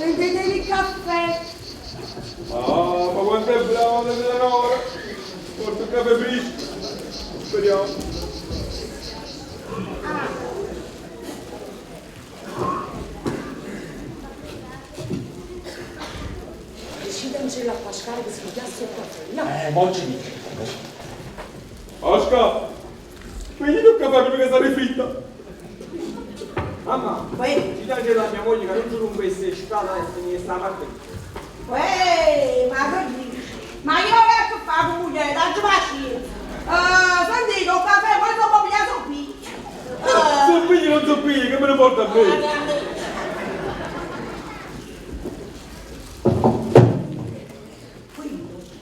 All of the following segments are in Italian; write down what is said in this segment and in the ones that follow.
Prendetevi il caffè. Ah, ma quanto è bravo della Nora. Porto il caffè fresco. Speriamo. Decida in cielo a Pascale che si piace il caffè, no? Oggi mi Oscar, quindi tocca farmi perché sta rifitta. Mamma, ci dai la mia moglie che non giuro un queste strada e finire sta parte. Ma che dici? Ma io che fare con moglie, da giovacino. Senti, un caffè, questo può pigliare soppi. Soppigli non soppigli, che me ne porta a me?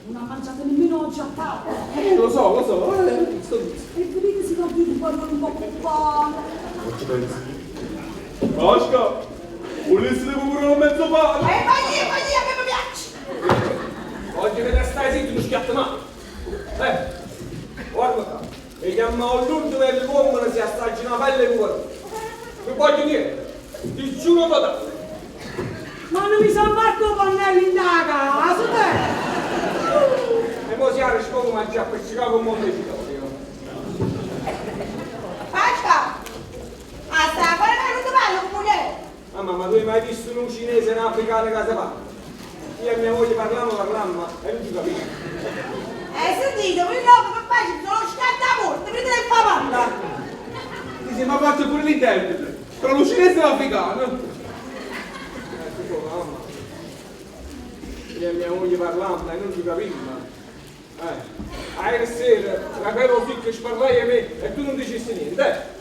Non ha mangiato nemmeno oggi a tavola. Lo so, sto E vedete si va a dire un po' buono. Non ci pensi? Oscar, volessi devo pure un mezzo pane. Vai che mi piace. Oggi che te stai zitto non schiatta mai. Guarda qua, mi chiamano l'ultimo e l'uomo che si assaggia una pelle nuova. Non voglio niente, ti giuro totale. Ma non mi sono fatto pannelli in casa, te? E mo si arrisco come mangiare per Chicago un mondo di Vittorio. Faccia! Sta, qual è venuto bello, comunque? Mamma, ma tu hai mai visto un cinese, un africano che si fa? Io e mia moglie parliamo, ma e non ti capisco. Sentite, voi dopo che poi ci sono scatta molto, vedete il favanda. Ti sei mai fatto pure l'interprete, tra lo cinese e l'africano. Tu, mamma. Io e mia moglie parliamo, e non ti capisco. Ieri sera, la caro figlio ci parlai a me e tu non dicessi niente,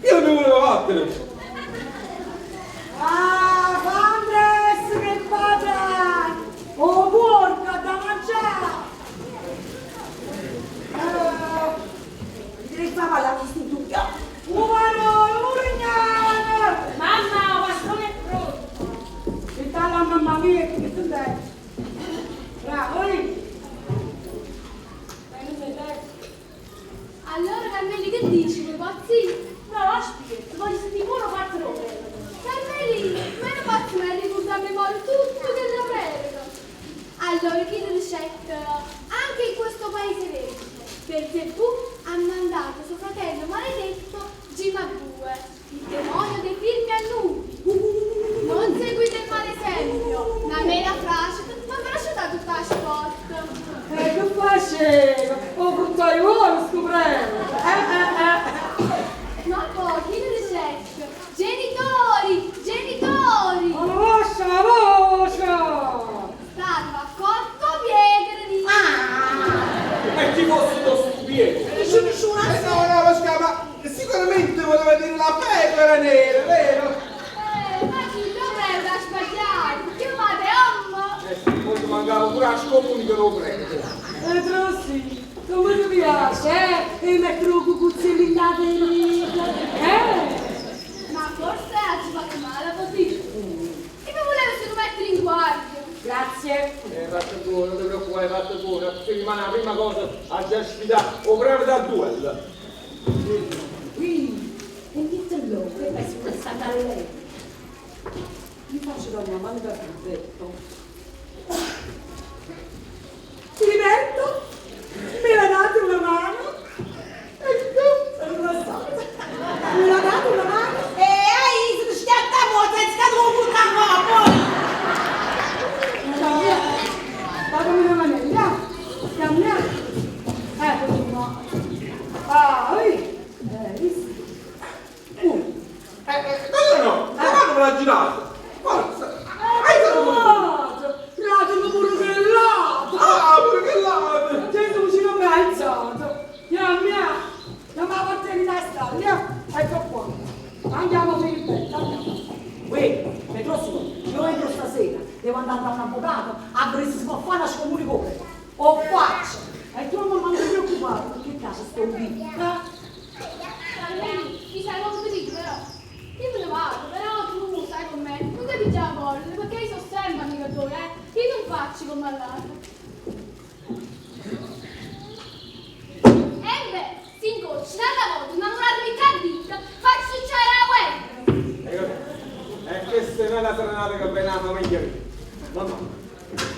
Io non mi volevo battere. Ah, Andres, che padre! Oh, porca da mangiare! Direi fa male all'istituto. Un rignano! Mamma, bastone è pronto! Che tal la mamma mia, che tu sei? Bravo, lì! Allora Carmeli che dici, vuoi pazzi? No, aspetta, voglio sentire buono patrone. Carmeli, meno pazzi mi hai ricordato a memoria tutto dell'America. Allora, chiedere check anche in questo paese vecchio, perché fu ha mandato suo fratello maledetto Gimabue, il demonio dei film annubi. Non seguite il male esempio, una mera frase, ma me lasciate tutta la sport. Che faceva? Oh, bruttaiolo, scoprendo! No, poi, chiedere check. Genitori! Genitori! Ma la voce! Stato accolto piegre di... e chi fosse lo stupido? No, lo scama, sicuramente voleva dire la pecora nera, vero? Ma chi dovrebbe sbagliare? Chiamate ommo! Sì, poi ti mancava pure la scomunica lo prende. Trossi, come ti piace, E mettere un cucuzzino in la deriva, Ma forse ci fa male così. E mi volevo se lo mettere in guardia. Grazie. Fatto tu, non ti preoccupare, fatto tu. Ti rimane la prima cosa a già sfidare o breve dal duello. Qui, e ditelo, che pensi che sta dare lei? Mi faccio da una mano da detto. Ti rimetto? Me la date una mano? Ecco, non lo so. Me la date una mano? E hai, se ti schiatta a moto, è scaduto un puttano. Datemi una manella. Cammina. Ecco, no. Ah, ui. andare da un avvocato, avresti si può fare una scomunicone. O faccia. E tu non ti preoccupare, che caso sto lì? Carmeli, ti sei convinto però. Io me ne vado, però tu stai con me. Non devi già volere, perché io sono sempre amigatore, Io non faccio come all'altro. Beh, si incocci, dalla volta, una murata di candita, faccio succedere la guerra. E questa non è la serenata che veniamo meglio. Mamma,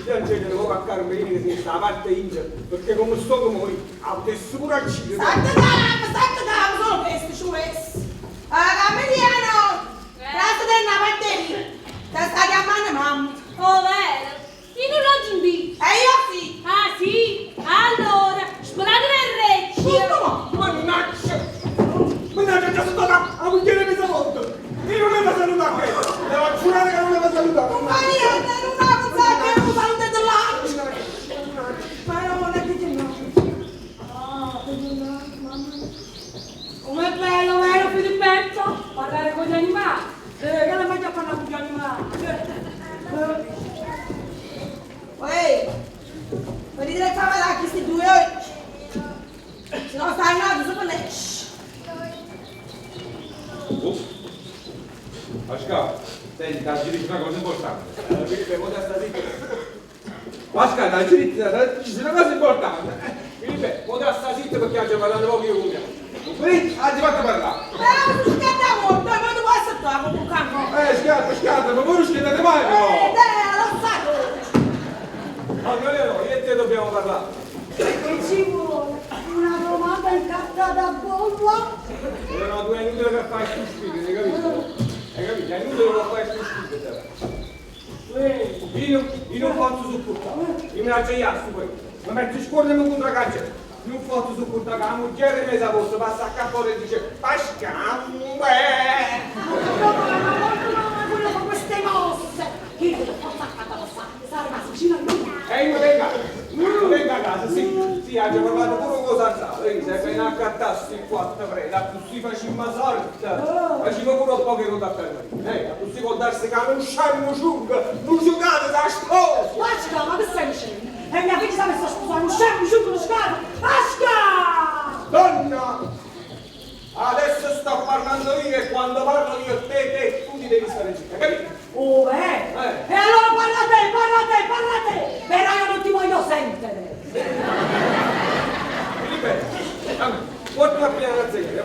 io non ce ne devo a Carmelini che si sta a parte India, perché come sto come voi, adesso pure a Cile. Santa calma, sono questo, ci vuoi? Cameriano, grazie del navateri, ti sta chiamando mamma. Oh, vero? Io non ho gimbito. E io sì. Ah, sì? Allora, scolate nel recchio. Mannaggia, già sono stata a bugliare mezza volta. Io non mi saluto a questo, devo giurare che non mi salutato. Ma io non ho pensato che non saluto dell'altro. Ma non è che no. Mamma. Com'è bello, vero Filippetto? Parlare con gli animali. Che non è mai già parlato con gli animali. Venite a fare da questi due occhi. Se no stai nato sopra lei. Pascal, senti, ti dici una cosa importante. Filippe, mo da sta zitta. Pascal, ti dici una cosa importante. Filippe, mo da sta zitta perché oggi parlando proprio io con me. Quindi, ti fatto parlare. Tu schiatta molto, ma tu vuoi saltare con un campo. Schiatta, ma voi non schiattate mai, no? Lo sai. Io e te dobbiamo parlare. Che ci vuole? Una domanda incattata a bolla? No, tu è inutile che fai stu spighe, hai capito? Hai capito? È inutile che fai stu spighe, io non posso sopportare. Io mi faccio gli assi poi. Ma metto scorremi contro la caccia. Non posso sopportare che la moglie mesa posto passa a capo e dice Pascambe! Ma quello con queste mosse! Che io devo fare la passare? Sarà una vicina a lui? Non venga a casa, sì, oggi ho parlato pure con Sanzalo, se appena accattassi il 4 preda, così facciamo sorta, facciamo pure un po' che non per me, così può darsi che non sciamo non giocate da sposa! Pasca, ma che stai dicendo? E mia figlia si è messa a scusare, non scemo, non scemo! Pasca! Donna! Adesso sto parlando io e quando parlo io a te, tu ti devi stare zitta, capito? Oh, E allora parla te! Però io non ti voglio sentire! Filippe, porta appena la zecca,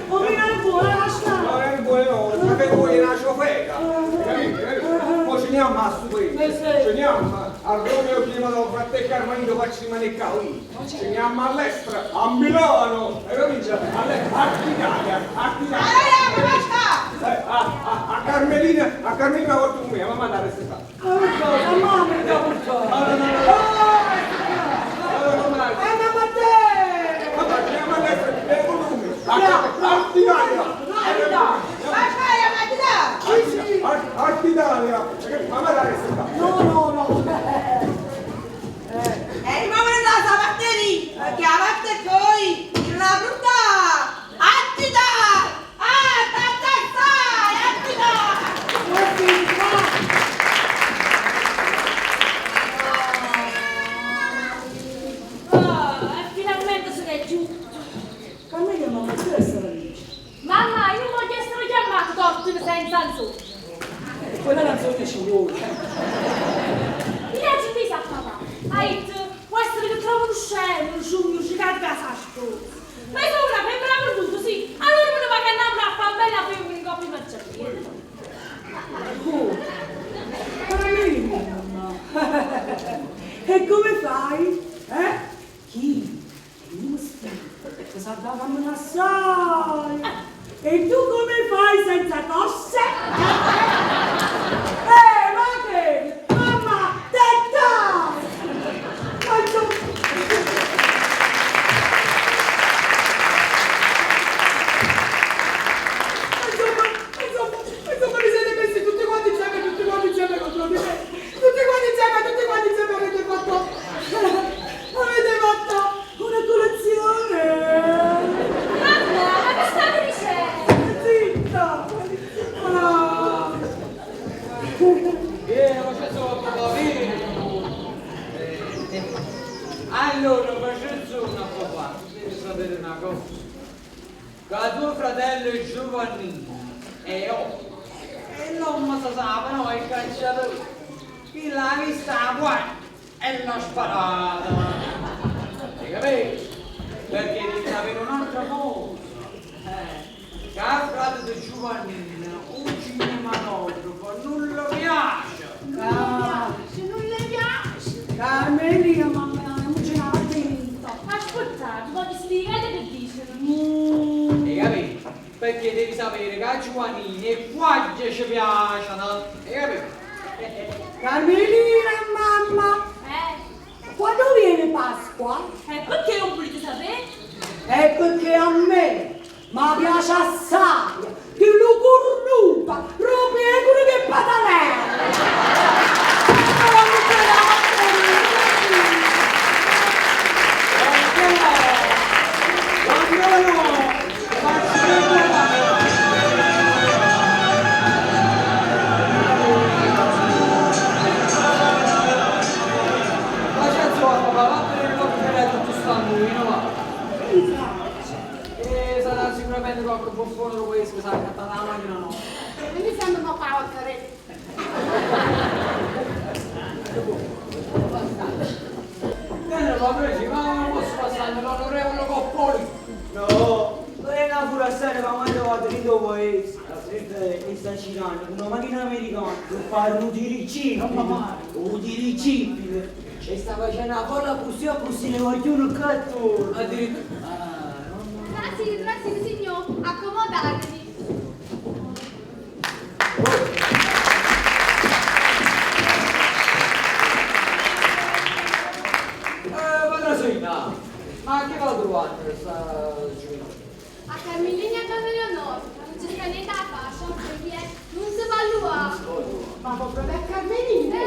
Oh, mi viene buona, lascia! non è buono, perché vuoi una ciofeca, capito? Poi ci andiamo a stupire, ci andiamo a Romeo prima dopo frate Carmanito facci rimanere qui, ci andiamo all'estero, a Milano, hai capito? All'Italia, a Carmelina porto con me, a mamma dare questa. Mamma, mi dà un po'! Mamma te! Mamma, andiamo all'estero, e con me, all'Italia. All'Italia, mamma dare questa. No! Rimane la batteria, perché a parte poi la brutta! Attida! Finalmente se ne è giù. Carmelia, mamma, tu essere amici. Mamma, io non voglio essere chiamato torto senza alzo. Quella canzone ci vuole. Io ci ti sa papà. Hai detto, può essere che trovo un scemo, un giugno, ci cade casa a scuola. Ma io sono una femmina perduta, sì. Allora mi devo andare a fare una bella femmina in coppia marciapiede. Carmelia, mamma. E come fai? Chi? Io che sa davamo assai. E tu come fai senza tosse? Ma che? Mamma, tetta! Insomma, vi siete messi tutti quanti insieme contro di me. Tutti quanti insieme avete fatto una colazione. Mamma, ma che stavi dicendo? Zitta! dire una cosa. Che tuo fratello Giovannino e io, e non si sa, no, il cacciatore, chi l'ha vista qua e l'ha sparata. Hai capito? Perché devi sapere un'altra cosa. Che al fratello di Giovannino un cinematografo non lo piace. Non le piace. Carmelina, mamma, non ce l'ha attento. Ascoltate, voglio spiegare che dicono. Hai capito? Perché devi sapere che a Giovannino e quaglie ci piacciono. Hai capito? Carmelina, mamma, quando viene Pasqua? Perché non volete sapere? È perché a me mi piace assai, che lo cornuta, proprio che patanello. Sicuramente qualche buffone lo questo, sai, che la macchina no. Non mi sembra una parola caretta. Bene, va presi, ma non posso passare l'onorevole Coppoli. No, non è una furazione ma quando vado lì dopo e sta girando una macchina americana per fare un dirigibile e sta facendo una colla così a così ne voglio un catto Addirittura. Grazie, signor, accomodatevi. Patrasina, ma che va a trovare questa gioventù? A Carmelina e a Don Eleonora, non c'è sta niente da fare, perché non si va a Ma proprio da Carmelina?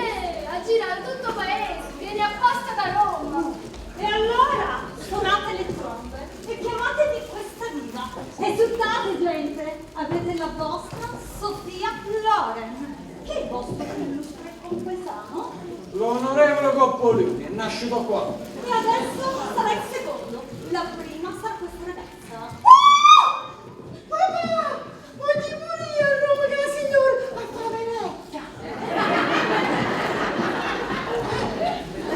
ha girato tutto il paese, viene apposta da Roma. E allora suonate le trombe e chiamatevi questa diva. Esultate gente, avete la vostra Sofia Loren, che è il vostro illustre compaesano. L'onorevole Coppolini è nasciuto qua. E adesso sarà il secondo. La prima sarà questa ragazza. Papà, voglio morire a Roma che la signora a fare vecchia.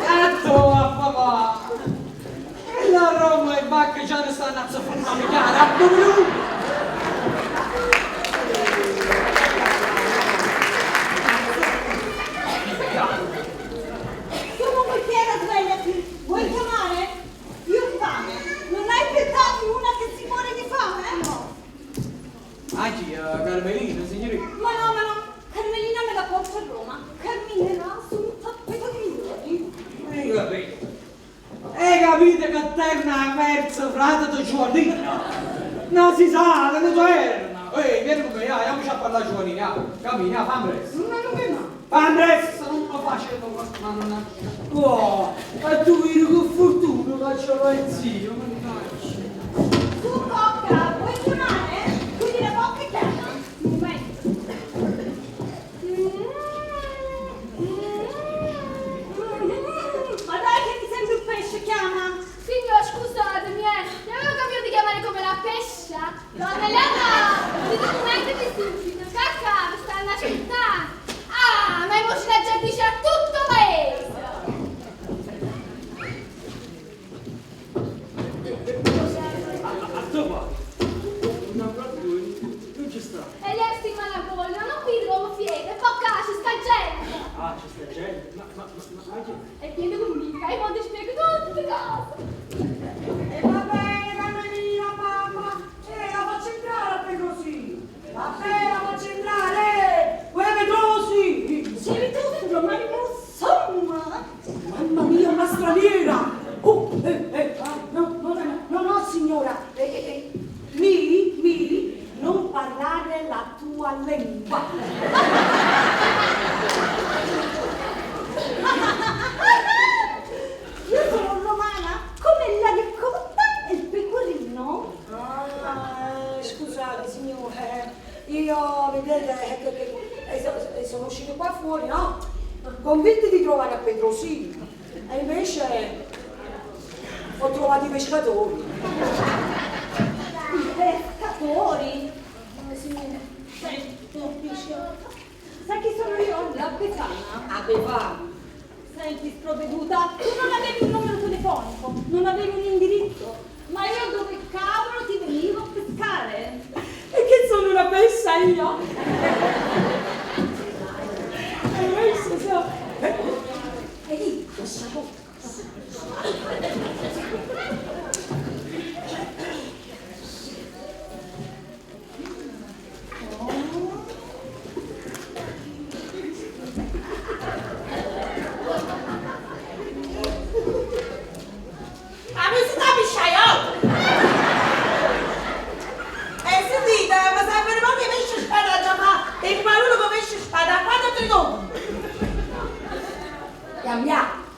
Atto a papà! E la Roma e Bacca già ne stanno a fare a blu! Comunque Piera, svegliati. Vuoi chiamare? Io ho fame. Non hai pietà di una che si muore di fame? No. Anzi, Carmelina, signorina. Ma no. Carmelina me la porto a Roma. Camminerà su un tappeto di migliori. E capite che terna verso frate di Giovannina? Non si sa, non torna! Vieni con me, andiamoci a parlare a Giovannina, cammina, fammi presto. Fammi presto, non lo faccio, ma non... oh, e tu vedi che fortuna che ce l'hai zio mannaggia. Tu cocca, vuoi chiamare? Chiudi la bocca e chiama. Un momento. Ma dai che mi sembri un pesce, chiama. Signor, scusatemi, non avevo capito di chiamare come la pescia. Donna Elena, mi documentati subito, cacca, mi stanno aspettando. Ah, ma i voci la gente dice a tutto paese. A dove? Non ci sta. E lei si malagona, non qui come fiete, bocca, ci sta gente. Ah, ci sta gente? Ma che? E vieni con me, e poi ti spiego tutte le cose. E va bene, Carmelina, mamma. La faccio entrare a te così. Va bene, la faccio entrare. Vuoi Pedrosi? Sei tu, ma insomma. Mamma mia, una straniera. No, signora. Mi, non parlare la tua lingua. Io sono romana, come la ricotta e il pecorino. Scusate, signore. Io, vedete, sono uscito qua fuori, no? Convinti di trovare a Pedrosino. E invece ho trovato i pescatori. Befana. Senti, sprovveduta, tu non avevi un numero telefonico, non avevi un indirizzo, ma io dove cavolo ti venivo a pescare? E che sono una pescia io? Adesso so. Ehi, lasciamo.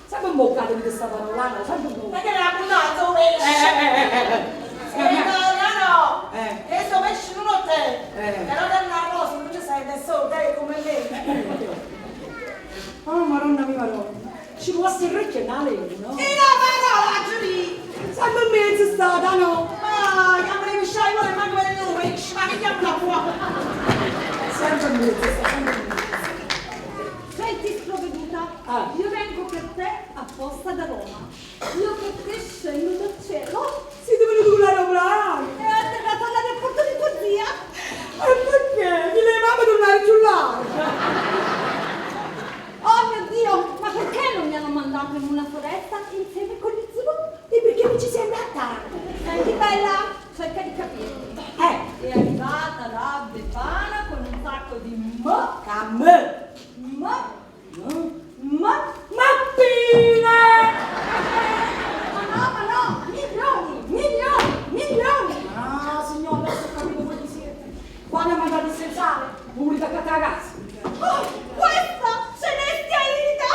Sempre un boccato di questa parola, sempre un boccato. Ma che l'ha buttato pesce? No, e sto pesce non ho te. Però per una cosa non ci sei da solo, te come lei. Oh, maronna mia maronna. Ci può essere orecchie nale, no? E la parola, giuri! Sempre in mezzo stata, no? Ma chiamano i pesciai, vuole manco per il nome, ma che chiamano la fuoco? Sempre in mezzo, sempre in mezzo. Senti, sprovveduta, io vengo per te apposta da Roma. Io per te scendo dal cielo Siete venuti con l'aeroplano? e ho atterrato all'aeroporto di tua zia. E perché? Mi levavo ad tornare giù là. Oh mio Dio, ma perché non mi hanno mandato in una foresta insieme con gli zulu? E perché non ci sei andata? Senti bella, cerca di capirmi. È arrivata la Befana con un sacco di Camme. Mappine! ma no, milioni! Ah, signore, adesso ho capito voi chi siete. Quando è mandato il sensale, volete attaccare la casa. Oh, questa Celestia Ida!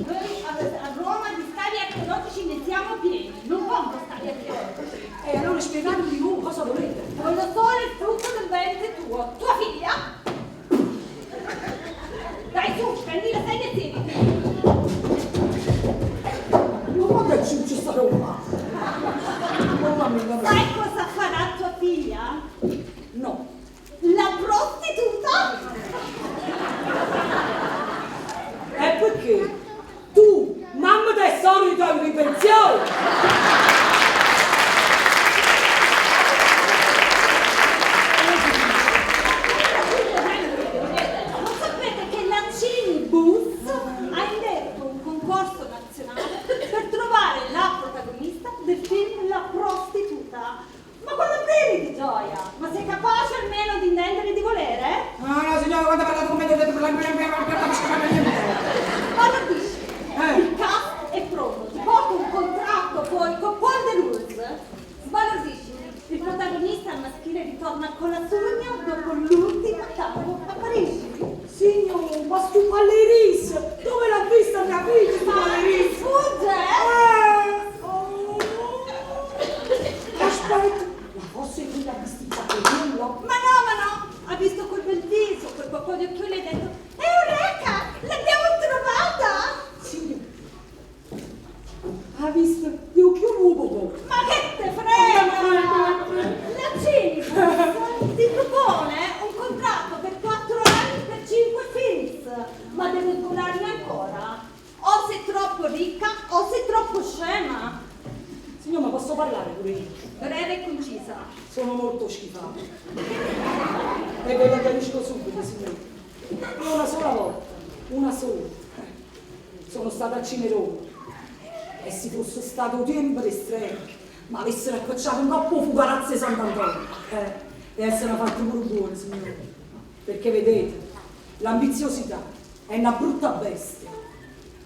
Noi a Roma di scavi archeologici ne siamo pieni, non compro scavi archeologici. E allora spiegatemi di voi cosa volete. Voglio solo il frutto del ventre tuo, tua figlia. Dai su, prendi la sedia e siediti. Ma quando ci sta roba? Mamma mia, Sai cosa farà tua figlia? no. La prostituta? E perché? Tu, mamma del solito in pensione! Non sapete che la Cinebus ha indetto un concorso nazionale per trovare la protagonista del film La prostituta? Ma quando brili di gioia! Ma sei capace almeno di intendere di volere? No, signore, quando ha parlato con me dovete parlare. Allora dici, il cast è pronto, ti porto un contratto poi con Paul de Lourdes. Sbalordisci, il protagonista maschile ritorna con la sogna dopo l'ultimo tango a Parigi. Signore, ma stu Palleris! Dove l'ha vista mia figlia, stu Ma ti Palleris? sfugge? Oh. Aspetta, ma forse tu l'ha vestita quello? Ma no, ha visto quel bel viso, quel po' di occhiali e ha detto Eureka, l'abbiamo trovata! Signore, ha visto gli occhiali uovo? Ma che te frega! La Cinebus ti propone un contratto per 4 anni per 5 films, ma deve durarne ancora. O sei troppo ricca o sei troppo scema. Signore, ma posso parlare pure io? Breve e concisa. Sono molto schifato. E ve lo chiarisco subito, signore. Io una sola volta, una sola, sono stata a Cinerone. E se fosse stato tempo estremo, ma avessero accocciato un coppo fugarazzo di Sant'Antonio. E essero fatti pure buoni, signore. Perché vedete, l'ambiziosità è una brutta bestia.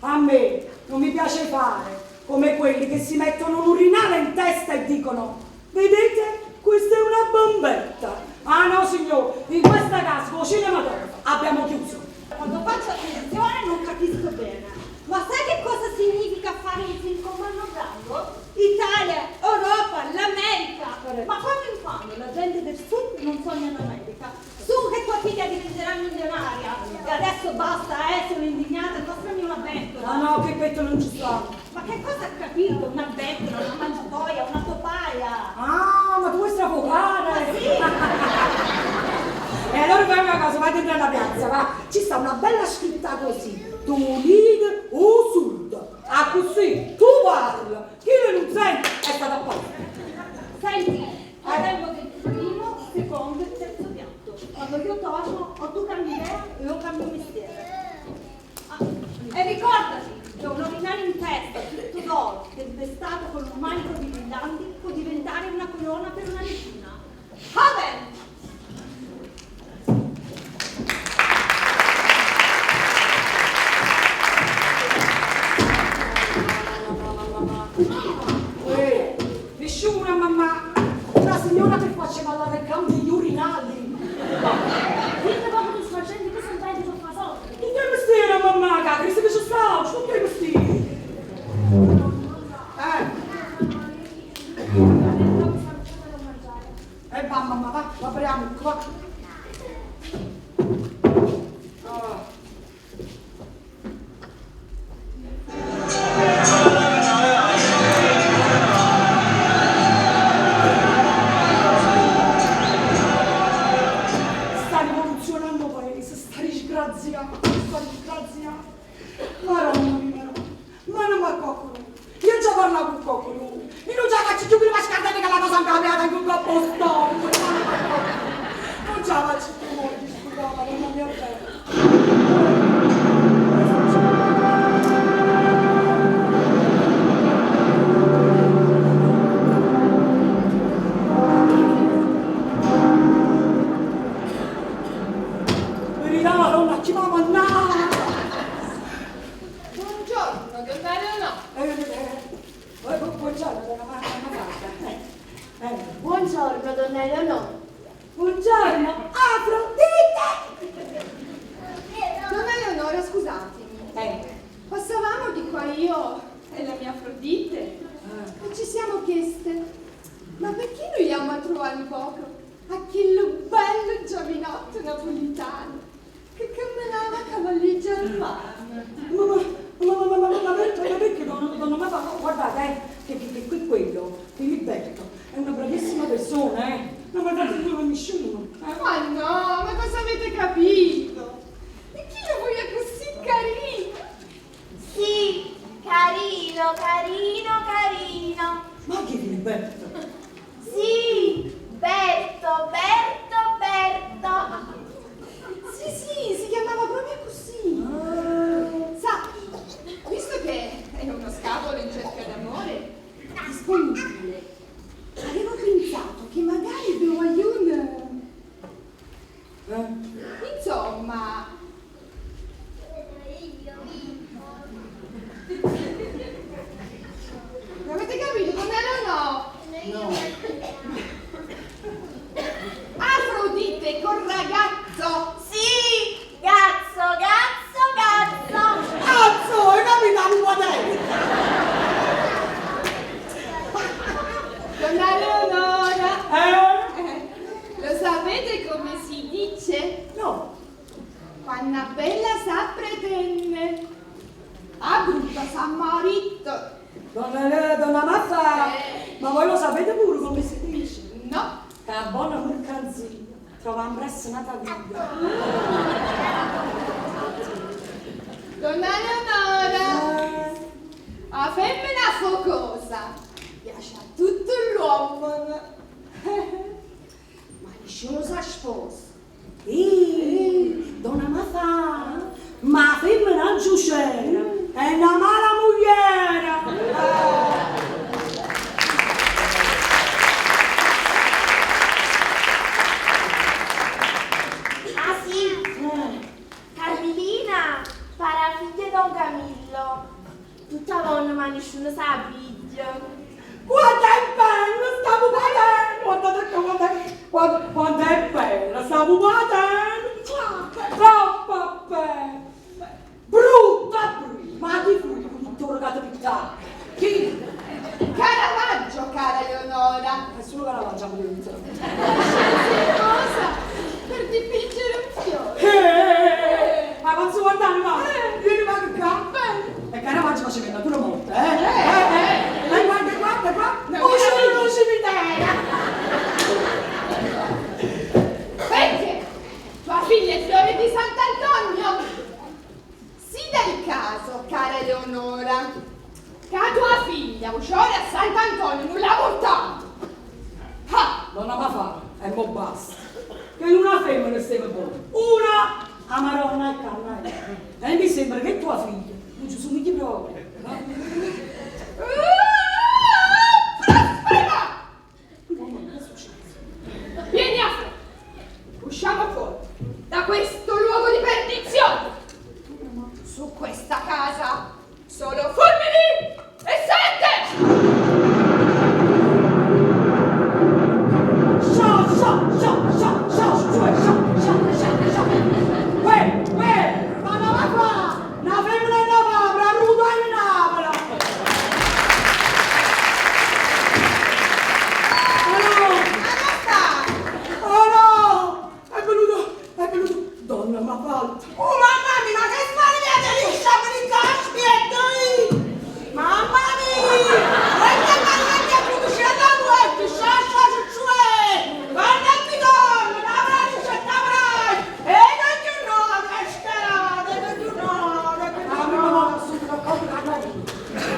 A me non mi piace fare come quelli che si mettono l'urinale in testa e dicono: vedete, questa è una bombetta. Ah no, signore, in questa casa con cinematografo abbiamo chiuso. Quando faccio attenzione non capisco bene. Ma sai che cosa significa fare un film con Marlon Brando? Italia, Europa, l'America. Ma quando in quando la gente del sud non sogna l'America? Su che tua figlia diventerà milionaria. E adesso basta, sono indignata, mostrami una bettola. No, che petto non ci sta. Ma che cosa ha capito? Una bettola, una mangiatoia, una topaia. Ah, ma tu vuoi strafocare? Ma sì. E allora fai una cosa, vai dentro alla piazza, va. Ci sta una bella scritta così. Tonino o Sud. Ah, così, tu parla. Chi non sente è stata apposta. Senti, avremmo del primo, secondo e terzo piatto. Quando io torno, o tu cambi idea e io cambio mestiere. Ah, e ricordati che un ordinario in testa, tutto d'oro, tempestato con un manico di brillanti, può diventare una corona per una regina. Amen! Nessuno, mamma. Una signora che faceva la reclama degli urinali. Dite proprio tu facendo che sono belli sul fasone. Tu che mestiere, mamma? Cacri, se ci sta, tu che mestiere? Va, mamma, va, apriamo, va. Sta rivoluzionando il paese, sta disgraziando. Maronna mia, ma non mi coccolo. Io già parlo con coccolo. Io non già faccio più prima scardare che la cosa cambiata in un posto. Non già faccio più molti, scusate, non mi avvero. Verità, Madonna, chi va a mannare? Buongiorno, donna Leonora. Buongiorno, donna Marta. Buongiorno, donna Leonora. Buongiorno, Afrodite! Donna Leonora, scusatemi. Passavamo di qua io e la mia Afrodite e ci siamo chieste, ma perché noi andiamo a trovare poco a quel bello giovinotto napolitano che camminava cavalleggia al mare? Ma perché non mi fa... Guardate, che quello, Filiberto, è una bravissima persona, non mi fate più nessuno. Ma no, ma cosa avete capito? E chi lo vuoi così carino? Sì, carino, carino, carino. Ma che Filiberto? Sì, Berto, Berto, Berto. Sì, si chiamava proprio così. Sa, visto che è uno scapolo in cerca d'amore disponibile, avevo pensato che magari do aiuto. Insomma, avete capito com'era o no? No. Afrodite col ragazzo. Sì, gazzo, gazzo, gazzo. Cazzo, hai capito un modello? Donna Leonora, lo sapete come si dice? No. Quando una bella sa pretende, a brutta sa marito. Donna Marta, ma voi lo sapete pure come si dice? No, Che è buona mercanzia, trova un presso nata vita. Donna Leonora, la femmina focosa piace a tutto l'uomo, ma nessuno sa sposa. Donna Marta, ma femmina giucera, è una mala mogliera. Ah sì, Carmelina, para figlia di Don Camillo. Tutta donna ma nessuno sa biggio. Quanto è bella, stavo patendo! Quanto è bella, stavo patendo! Troppo bella! Brutta prima di tutto rogato pittare! Chi? Caravaggio, cara Leonora, È solo Caravaggio a violenza. cosa per dipingere un fiore. Ma non si guardare, va! Vieni qua! E Caravaggio faceva in natura morta, Lei guarda qua! Un cimitero! Perché tua figlia è fiore di Sant'Antonio? Si del figlia, cuciore a Sant'Antonio, non la portavo. Ah! Donna Mafà, e mo basta. Che una femmina stava buona. Una a Maronna e canna. E mi sembra che tua figlia non ci somigli proprio. Prospera! Vieni a fuori. Usciamo fuori da questo luogo di perdizione. Su questa casa solo fulmini e sette! Donna Mafalda. Oh mamma mia, ma che sbagliate lì, sciamani caspietto! Mamma mia! Guarda che produce la notte, sciascia cioè! Guarda il bidone, la brace, la brace! E non più no, cascherate, non più no, non più no!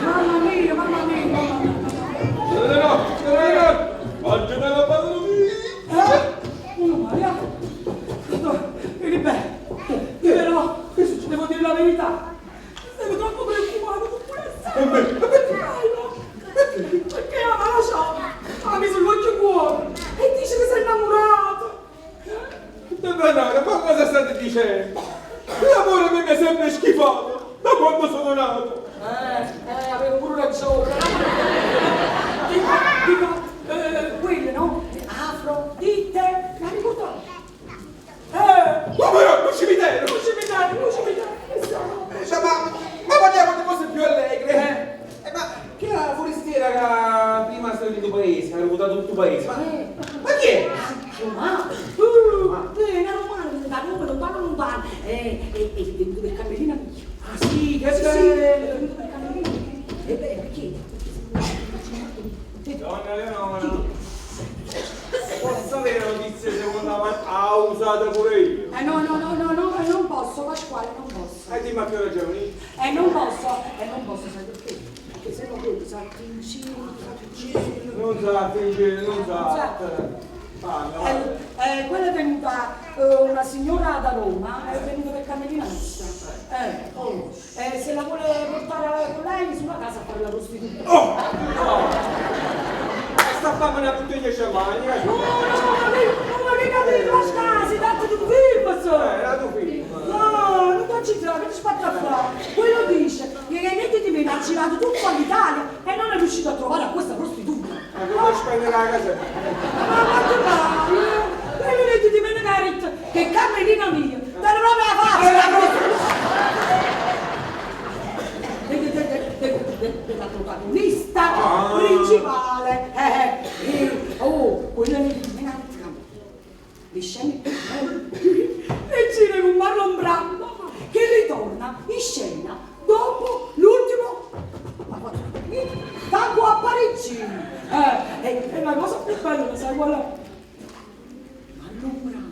Mamma mia, mamma mia, mamma mia. Oggi me la padrona mia! Maria? Beh, però, devo dire la verità. Sono troppo preoccupato con questo. Perché la lascia? Ha messo l'occhio buono e dice che sei innamorato. Donna, ma cosa state dicendo? L'amore mi è sempre schifato da quando sono nato. Avevo pure ragione. Dico, quelle, no? Afrodite, la ricordate? Un cimitero! Ma parliamo di cose più allegre. Ma che è la forestiera che prima stava in tutto paese, che ha ruotato tutto il paese? Ma chi è? Una romana, da Roma, lontano. È venuto per Carmelina mia. Ah sì, che Sì, è venuto per Carmelina mia. E beh, perché? Donna Leonora, posso avere notizie secondo me ha usato pure io? No, non posso, Pasquale, non posso. E dimmi a che ragioni? Non posso, sai perché? Perché se no vedo, salti in giro. Non sa, fingere, non sa. Parla. Quella è venuta una signora da Roma, è venuta per Carmelina nostra. Se la vuole portare con lei sulla casa a fare la prostituta. Oh! Sta fama una bottiglia di champagne. No, ma che capito, Pasquale, si tratta di un film, Era tuo film. No, non può citare, che ci spazza a fare? Quello dice che niente di meno ha girato tutta l'Italia e non è riuscito a trovare a questa prostituta. Ma cosa spendere la casa? Ma quanto parli? Quello niente di meno che Carmelina mia, te ne proprio la faccia! Della protagonista principale. Quella è le scene più belle. E gira con Marlon Brando che ritorna in scena dopo l'ultimo tango a Parigi. E la cosa più bella, sai qual è? Marlon Brando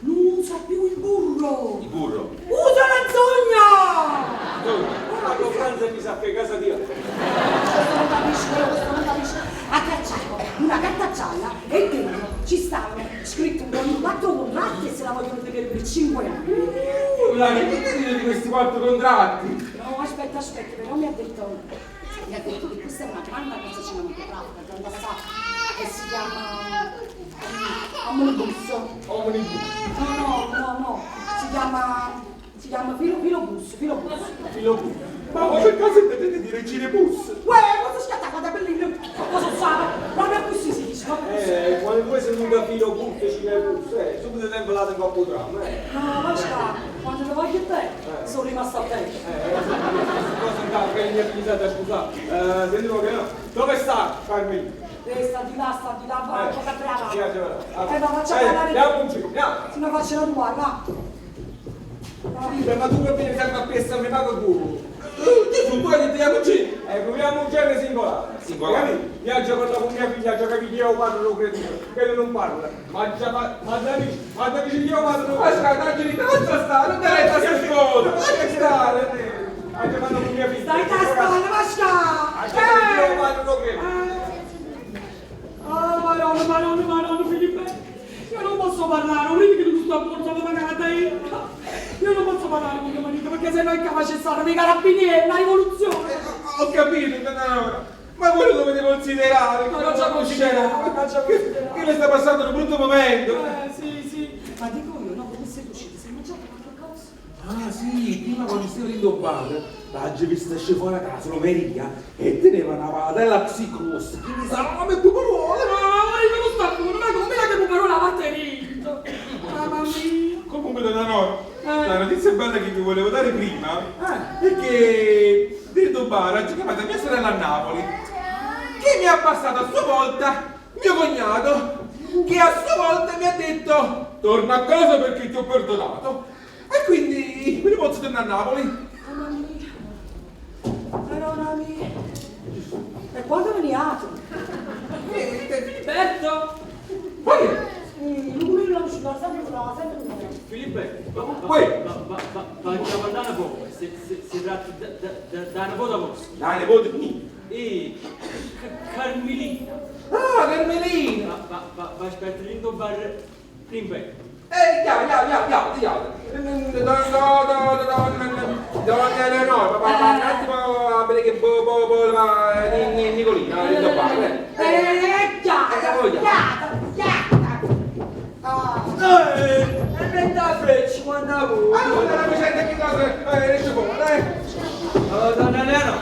non usa più il burro. Il burro? Usa la zogna! Ma con Franza mi sa che casa dia. Questo non capisce. Ha cacciato una carta gialla e dentro ci stavano scritti 4 contratti e se la vogliono tenere per 5 anni. Che dite di questi 4 contratti? No, aspetta, però mi ha detto che questa è una grande casa cinematografica, grande assata, che si chiama Omnibus. No, si chiama Filobus. Ma per caso intendete dire cinebus? Cosa scatta, guarda bellino, cosa sa? Proprio così si dice. Quando poi sei venuto a filo butte, subito tempo là in coppo tram. No, lascia, quando lo voglio te, sono rimasta a te. Cosa che mi ha finito a scusare. Sentimo che no. Dove sta Carmelina? Sta di là, va, un po' brava. Va, faccia parlare. Andiamo un giro, andiamo. Se no faccio la tua, va. Ma tu che vieni sempre a pensare, ma che tu? Tu hai detto andiamo così? Proviamo un genere singolare. Singolare? Io già parlavo con mia figlia, già capito io parlo, lo credo, quello non parla. Ma già ma da amici io parlo. Aspetta, non sta, non te l'hai fatto. Lascia stare. Anche quando con mia figlia. Dai testa, la vasca! Non lo credo. Oh, Madonna, Filippe. Io non posso parlare, non vedi che tu sto a portare la cagata io? Io non posso parlare con mio marito perché se no è capace stare dei carabinieri, una rivoluzione. Ho capito, Danaro. Ma voi lo dovete considerare. Ma non c'è considerato. Che le sta passando un brutto momento. Sì. Ma dico io, no, come siete usciti? Sei mangiato qualche cosa? Ah sì, prima quando stiamo in bar, l'agge vista esce fuori a casa, l'omeria, e teneva una padella psicos, quindi salame e puperone. Non sta pure, ma come la che puperone avete vinto? Mamma mia. Comunque, Danaro, la notizia bella che vi volevo dare prima è che Dirdo Bar ha chiamato mia sorella a Napoli, che mi ha passato a sua volta mio cognato, che a sua volta mi ha detto torna a casa perché ti ho perdonato. E quindi me ne posso tornare a Napoli. Mamma mia. Madonna mia. E quando veniate? Filiberto! Poi, Lui l'ha uscito sempre con Filippe, Poi. andiamo a una poco, si tratta da una poca vostra. la nipote mia. E Carmelina. Ah, Carmelina. Va aspetta, lindo bar Filippe. Donna Eleonora, un attimo a vedere che Nicolina, il bar. E metti a freccia quando Ah, vuoi. la vicenda che cosa esce fuori, dai. Donna Leno.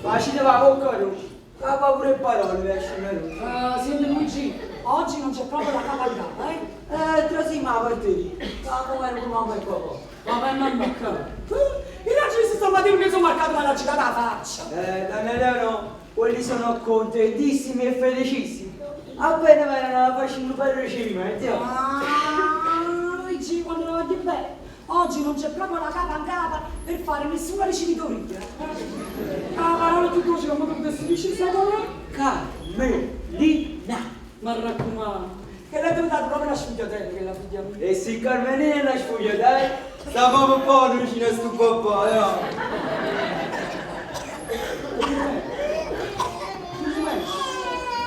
Facile va con caro. Ha paura e parole, esce Signor Luigi, oggi non c'è proprio la cavalcata, Trasì ma partì. Come era come il popolo. Vabbè, mamma, i raggi si stanno a dire che sono marcato ma la girata la faccia. Donna Leno, quelli sono contentissimi e felicissimi. Appena vengono facendo per il ricevimento. Luigi, quando lo voglio bene, oggi non c'è proprio la cavalcata per fare nessuna ricevitoria. La parola più croce come dovresti dici sta parola? Carmelina. Ma raccomando, che lei deve dare proprio la sfogliatella che la figlia mia. E se Carmelina la sfoglia dai, stavamo un po' vicino a sto papà,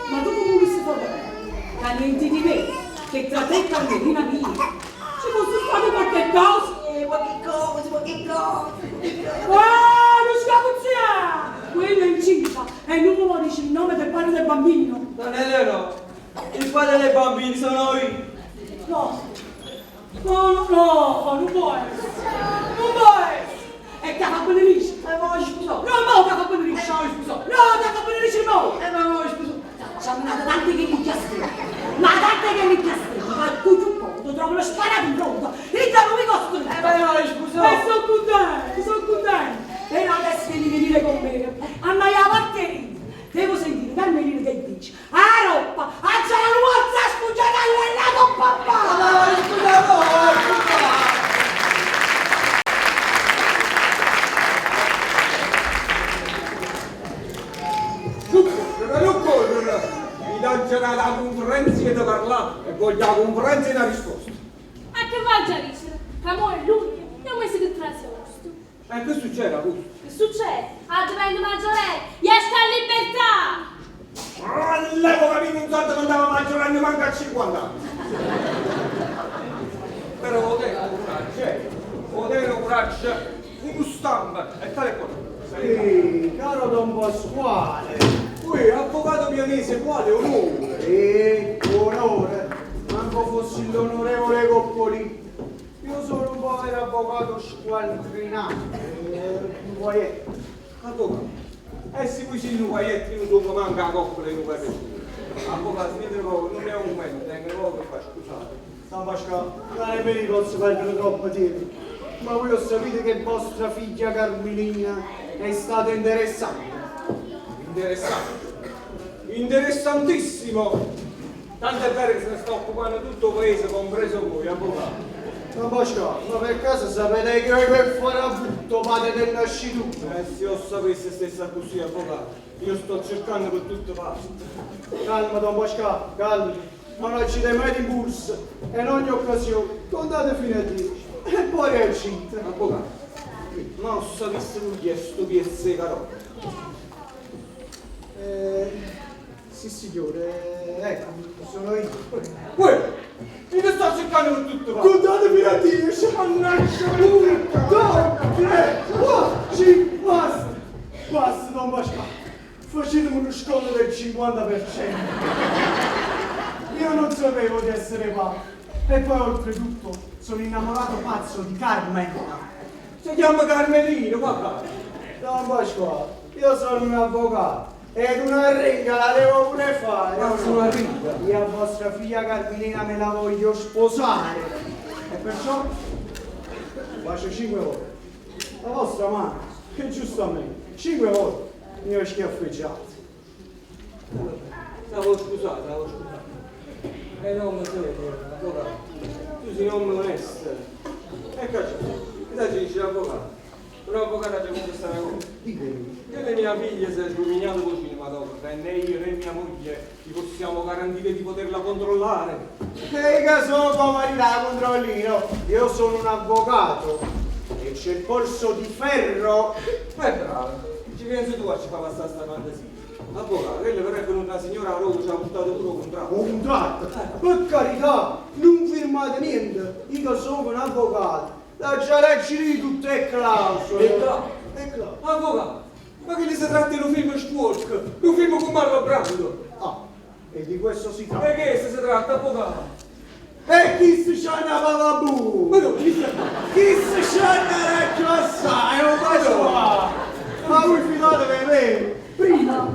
Ma tu come volessi fare? Che niente di me, che tra te e Carmelina mia ci fosse stato qualche cosa? Qualche cosa. Non scapuzzia! Quella è incinta e non mi dice il nome del padre del bambino. Don Eleno, il padre dei bambini sono io. No, non può essere. Non può essere. E che fa benedice? Ma scusa. No, che fa benedice? No, scusa. No, che fa benedice no. Ma scusa. C'hanno tante che mi chiastrano. Ma tante che mi chiastrano. Ma tu poco, trovo lo sparato in pronto. E da non mi costruisco. Ma scusa. E sono contento. E adesso devi venire con me. A noi a batteria. Devo sentire Carmelina che dice. A roppa, a c'è la nuova sfuggiata allenato papà. Ma scusa. Non correre, mi lanciano la conferenza di parlare e con la conferenza una risposta. A che va già dicere? Amore, lui, non mi si trascorso. E che succede, Augusto? Che succede? Advento maggiorenne, esce a libertà! All'epoca mi intanto non andava maggiorenne manca a 50 anni. Però potere coraggio, uno stampa e tale cosa. Sì, caro Don Pasquale, qui avvocato milanese quale onore? Onore, manco fossi l'onorevole Coppoli. Io sono un povero avvocato squaltrinato, un guaietto. Avvocato, si vicino un guaietto, io dopo manca a Coppola in un guaietto. Avvocato, mi trovo, non è un momento, tengo poco che fa, scusate. San Pasquale, non è vero che posso perdere troppo tempo, ma voi lo sapete che vostra figlia Carmelina è stata interessante. Interessante, interessantissimo. Tanto è vero che se ne sta occupando tutto il paese, compreso voi, avvocato. San Pasquale, ma per caso sapete che io per fare a butto padre del nascituto? Se io sapessi stessa così, avvocato, io sto cercando per tutte parti. Calma Don Pasquale, calma, ma non ci dai mai di borsa e in ogni occasione contate fino a 10 e poi è cinta. Avvocato, Ma ho sapesse chi è sto piezze caro. Sì signore, ecco, sono io. Uè, mi sto cercando per tutto qua. Contatevi a 10, mannaggia, 1, 2, 3, 4, 5, basta. Basta, non basta. Facetemi uno sconto del 50%. Io non sapevo di essere pazzo. E poi oltretutto sono innamorato pazzo di Carmen. Si chiama Carmelino, guarda. Don Pasquale, io sono un avvocato ed una ringa la devo pure fare. Cazzo, una ringa? Io a vostra figlia Carmelina me la voglio sposare. E perciò faccio 5 volte. La vostra mamma, che giustamente, 5 volte mi ho schiaffeggiato. Stavo scusato. Non mi credo, avvocato. Tu sei un uomo onesto. Ecco, cosa ci dice l'avvocato? Un avvocato c'è comunque questa cosa. Ditemi. Io e mia figlia si è sgominato con cinematografo, né io né mia moglie ti possiamo garantire di poterla controllare. Che sono come marità controllino? Io sono un avvocato e c'è il polso di ferro. Ma è bravo, ci pensi tu a ci fa passare sta fantasia. Avvocato, quella però è venuta una signora a Roma ci ha buttato pure un contratto. Un contratto? Per carità, non firmate niente. Io sono un avvocato. Da già leggere tutte le clausole. E là? Avvocato, ma che li si tratta di un film sporco? Un film con Marlon Brando? Ah, e di questo si tratta. E che si tratta, avvocato? E chi si c'hanna papabù? Ma no, chi sta? Chi si c'hanna vecchio assai? Oh, ma qua! Ma voi fidatevi di me? Prima,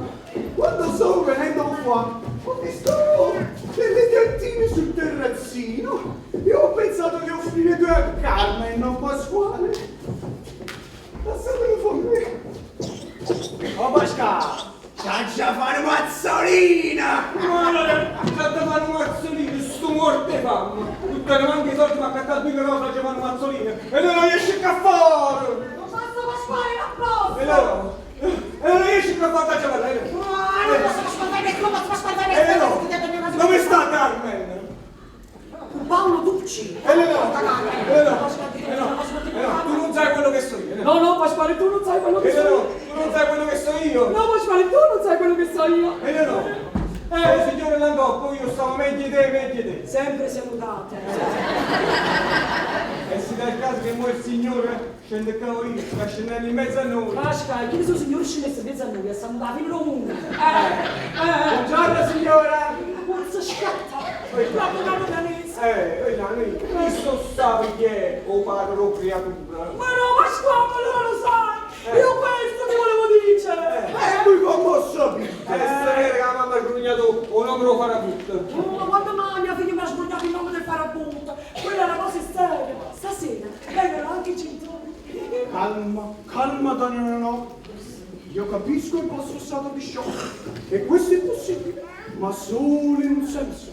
quando stavo venendo qua, ho visto delle piantine sul terrazzino e ho pensato di offrire 2 a Carmen, non Pasquale. Passatelo con me. Oh Pasquale, c'ha già fare mazzolina! C'ha da fare un mazzolino, sto morto di fame. Tutte le manche i soldi, ma accattato 2 cose facevano un mazzolino. E lui non riesce a fare! Non posso Pasquale, apposta! E loro? E non riesci a fare a giocare? Non posso ascoltare, non posso ascoltare. E no? Dove sta Carmen? Paolo Ducci. E no? Tu non sai quello che so io. No, Pasquale, tu non sai quello che so io. Tu non sai quello che so io. No, Pasquale, tu non sai quello che so io. E no? Signore Langoppo, io stavo meglio di te. Sempre siamo dati. E si dà il caso che muore il signore, scende il cavolino, sta scendendo in mezzo a noi. Pasquale, chi sono signori scendesse in mezzo a noi? Siamo da fine comune. Buongiorno signora! Forza scatta. Proprio una danese. Questo sape chi è o padre o creatura. Ma no, Pasquale, non lo sai. Io questo ti volevo dire. E lui come posso sapere? Essere che la mamma ha grugnato o non me lo farà tutto. Ma quando mai mia figlia mi ha sbagliato il nome del farabutto? Quella è una cosa seria. Stasera vengono anche i genitori. Calma Daniele, no. Io capisco il vostro stato di shock. E questo è possibile, ma solo in un senso.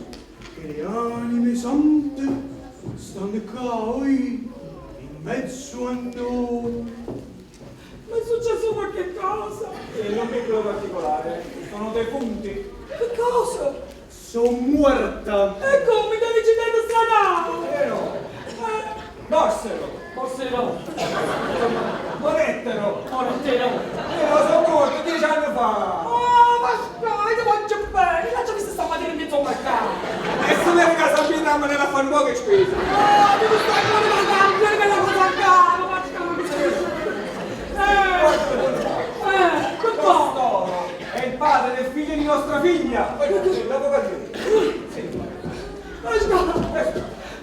Che le anime sante stanno qua in mezzo a noi. Ma è successo qualche cosa? Non piccolo particolare, sono defunti. Che cosa? Sono morta. E come? Che incidente stradale? No. Morsero. Morettero. Io sono morto 10 anni fa. Oh, Pasquale, ti voglio bene. Lascia che si sta facendo in mezzo a mercato. E se lei casa piena me ne la fanno poche spese. Oh, ti stai fuori dalla camera, che la cosa a capo, Pasquale. Che Costoro è il padre del figlio di nostra figlia. L'avvocato.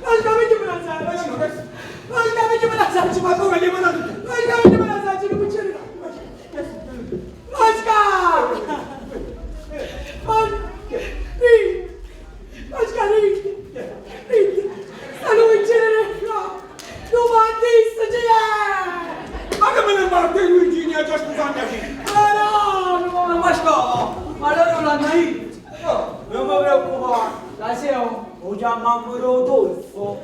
Pasquale, che me la sai? Pasquale, che me la sai? Ma come che me la sai? Pasquale, che me la sai? Non mi c'è. Pasquale! Pasquale, ridi. Stanno vincendo qua. Non va Ma che me ne parte Luigi a già scusarmi a chi? No, ma loro non l'hanno detto. No. Non mi preoccupare, la sera lo chiamavamo Rodolfo.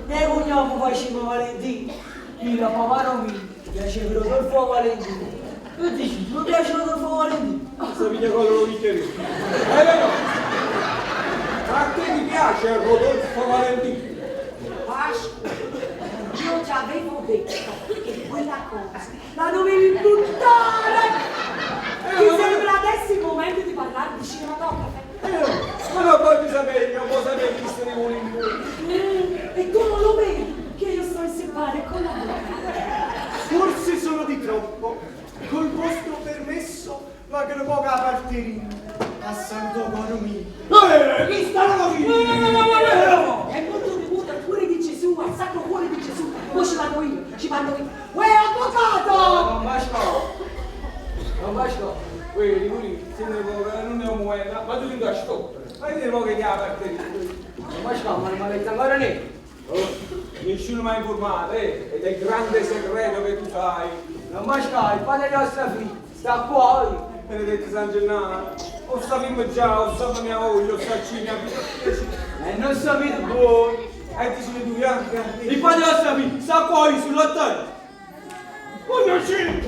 Ne cogniamo faceva Valentino. Io la mamma mia piaceva Rodolfo Valentino. Tu dici, mi piace Rodolfo Valentino? Questa figlia con lo dicevi. No. Ma a te ti piace Rodolfo Valentino? Pasqua, io ti avevo detto E quella cosa la dovevi buttare! Mi sembra adesso il momento di parlare di cinematografe. Ma non voglio sapere, non può sapere chi se ne vuole in voi. E tu non lo vedi che io sto insieme con la bocca? Forse sono di troppo. Col vostro permesso, magari poca parterina. A Santo Coro mio. Chi sta la No! E molto devuto al cuore di Gesù, al sacro cuore di Gesù. Poi ci vado io. Uè, avvocato! Non basta. Quelli, non è un uomo, ma tu ti dai stoppare. Ma vedi che ti ha parterina. Non basta, ma non avete ancora niente. Nessuno mi ha informato, ed è il grande segreto che tu sai. Non basta, il padre della nostra figlia sta fuori. Benedetto San Gennaro, o sappiamo già, o sappiamo mia voglia, o saccini, E non sapete voi. e ti sono due anche. Il padre della nostra figlia sta fuori sull'altare. Oh non c'è!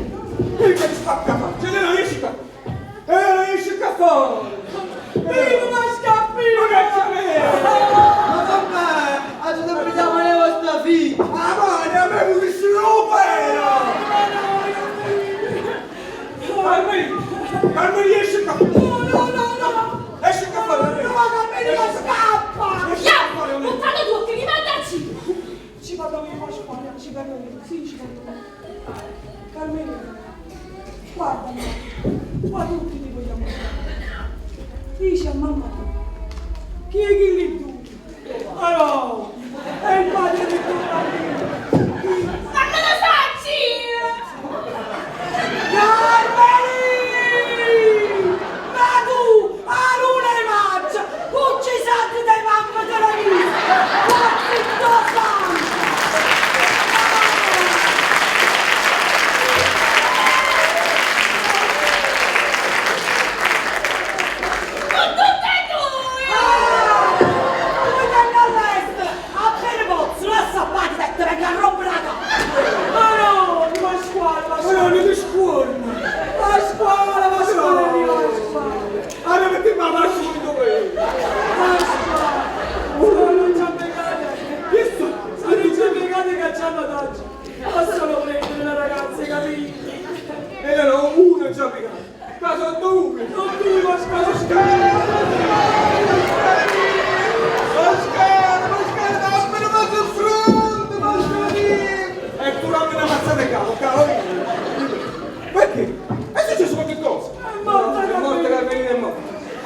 E che spacca fa? Ce ne non esci qua! E non esci qua fuori! Viva scappino! Ma con me! Aspettiamo la vostra figlia. Ma mani, a me mi opera! Carmeli, esci qua! No! Esci qua fuori! No, Carmelina, scappa! Via! Buttate tutti, rimandaci! Ci vado io, Pasquale, ci vado io. Sì, ci vado io. Carmelina, guardami, qua tutti ti vogliamo bene. Dici a mamma, chi è che lì tu? Ah no, è il padre di tuo bambino. Ma me lo sacci! Carmeli! Ma tu, a luna e maggio, non ci senti dai mamma della vita! Guardi tutto sangue! Possono prendere le ragazze, capito? E erano uno già piegato. Ma sono due! Non tu, ma Ma scala, dammene mezzo il fronte, ma scala! E tu dammi una mazzata cavo, Carolina! Perché? È successo qualche cosa? è morta, È morta Carmelina, è morta!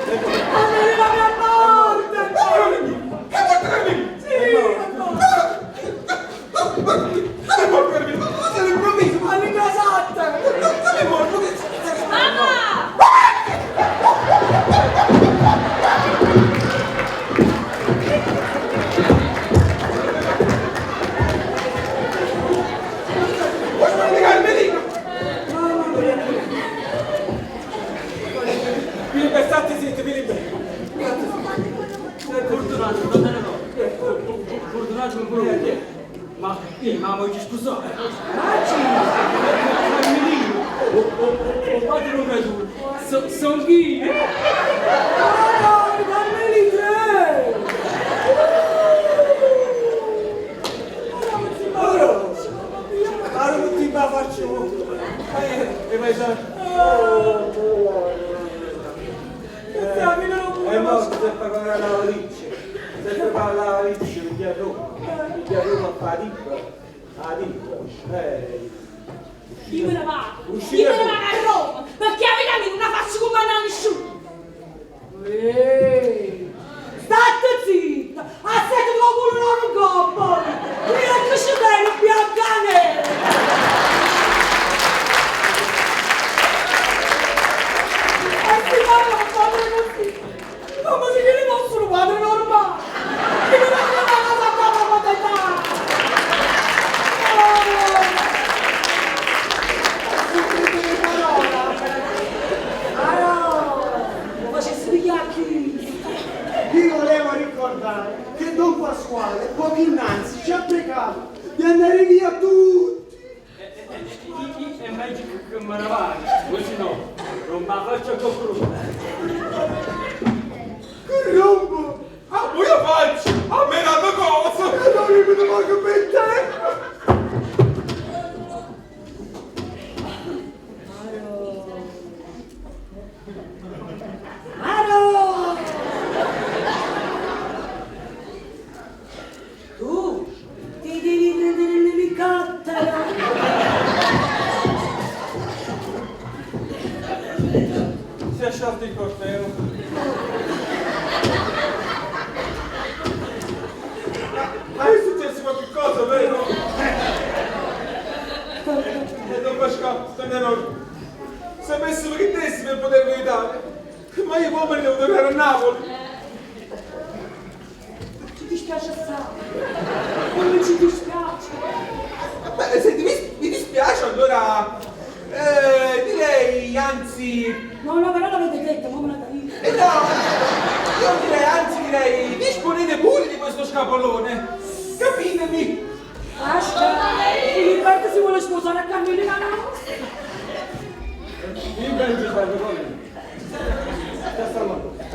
Carmelina mi è morta! È morta Carmelina! Sì, è morta! È morta Carmelina! Sei all'improvviso! All'incasatta! È morto! Mamma! Guarda Carmelina! Filipe, stati zitti, Filipe! Fortunato, non te ne do. Fortunato non può dire. Ma io mamma ci scusate. Carmelino, o padre non è tu. Sono chi? Allora non ti va faccio. E vai già. È morto per pagare la lavatrice. Se prepara la lavatrice, vedi a Roma. Vedi a Roma a fare la ditta. Io me ne vado! Uscire Io me ne tu. vado a Roma! Perché a me non la faccio come a nessuno! State zitta! Aspetta che ho voluto un coppo! Io che ci bene, bianca e nera! E si parla un padre così! Ma se che ne possono padre normale! Che non è una cosa qua da potete! Vi volevo ricordare che Don Pasquale poco innanzi ci ha pregato di andare via tutti. È meglio che me ne vada, così no, non me la faccio concludere. Che rompo! Ah, poi io faccio! A me la cosa! E non mi devo che per te! dispiace assai. Non ci dispiace. Beh, se mi dispiace allora direi anzi... No, però l'avete detto, ma me la dai. No, io direi disponete pure di questo scapolone. Capitemi? Asca, Filiberto si vuole sposare a Carmelina, no? Il bel Giuseppe, come?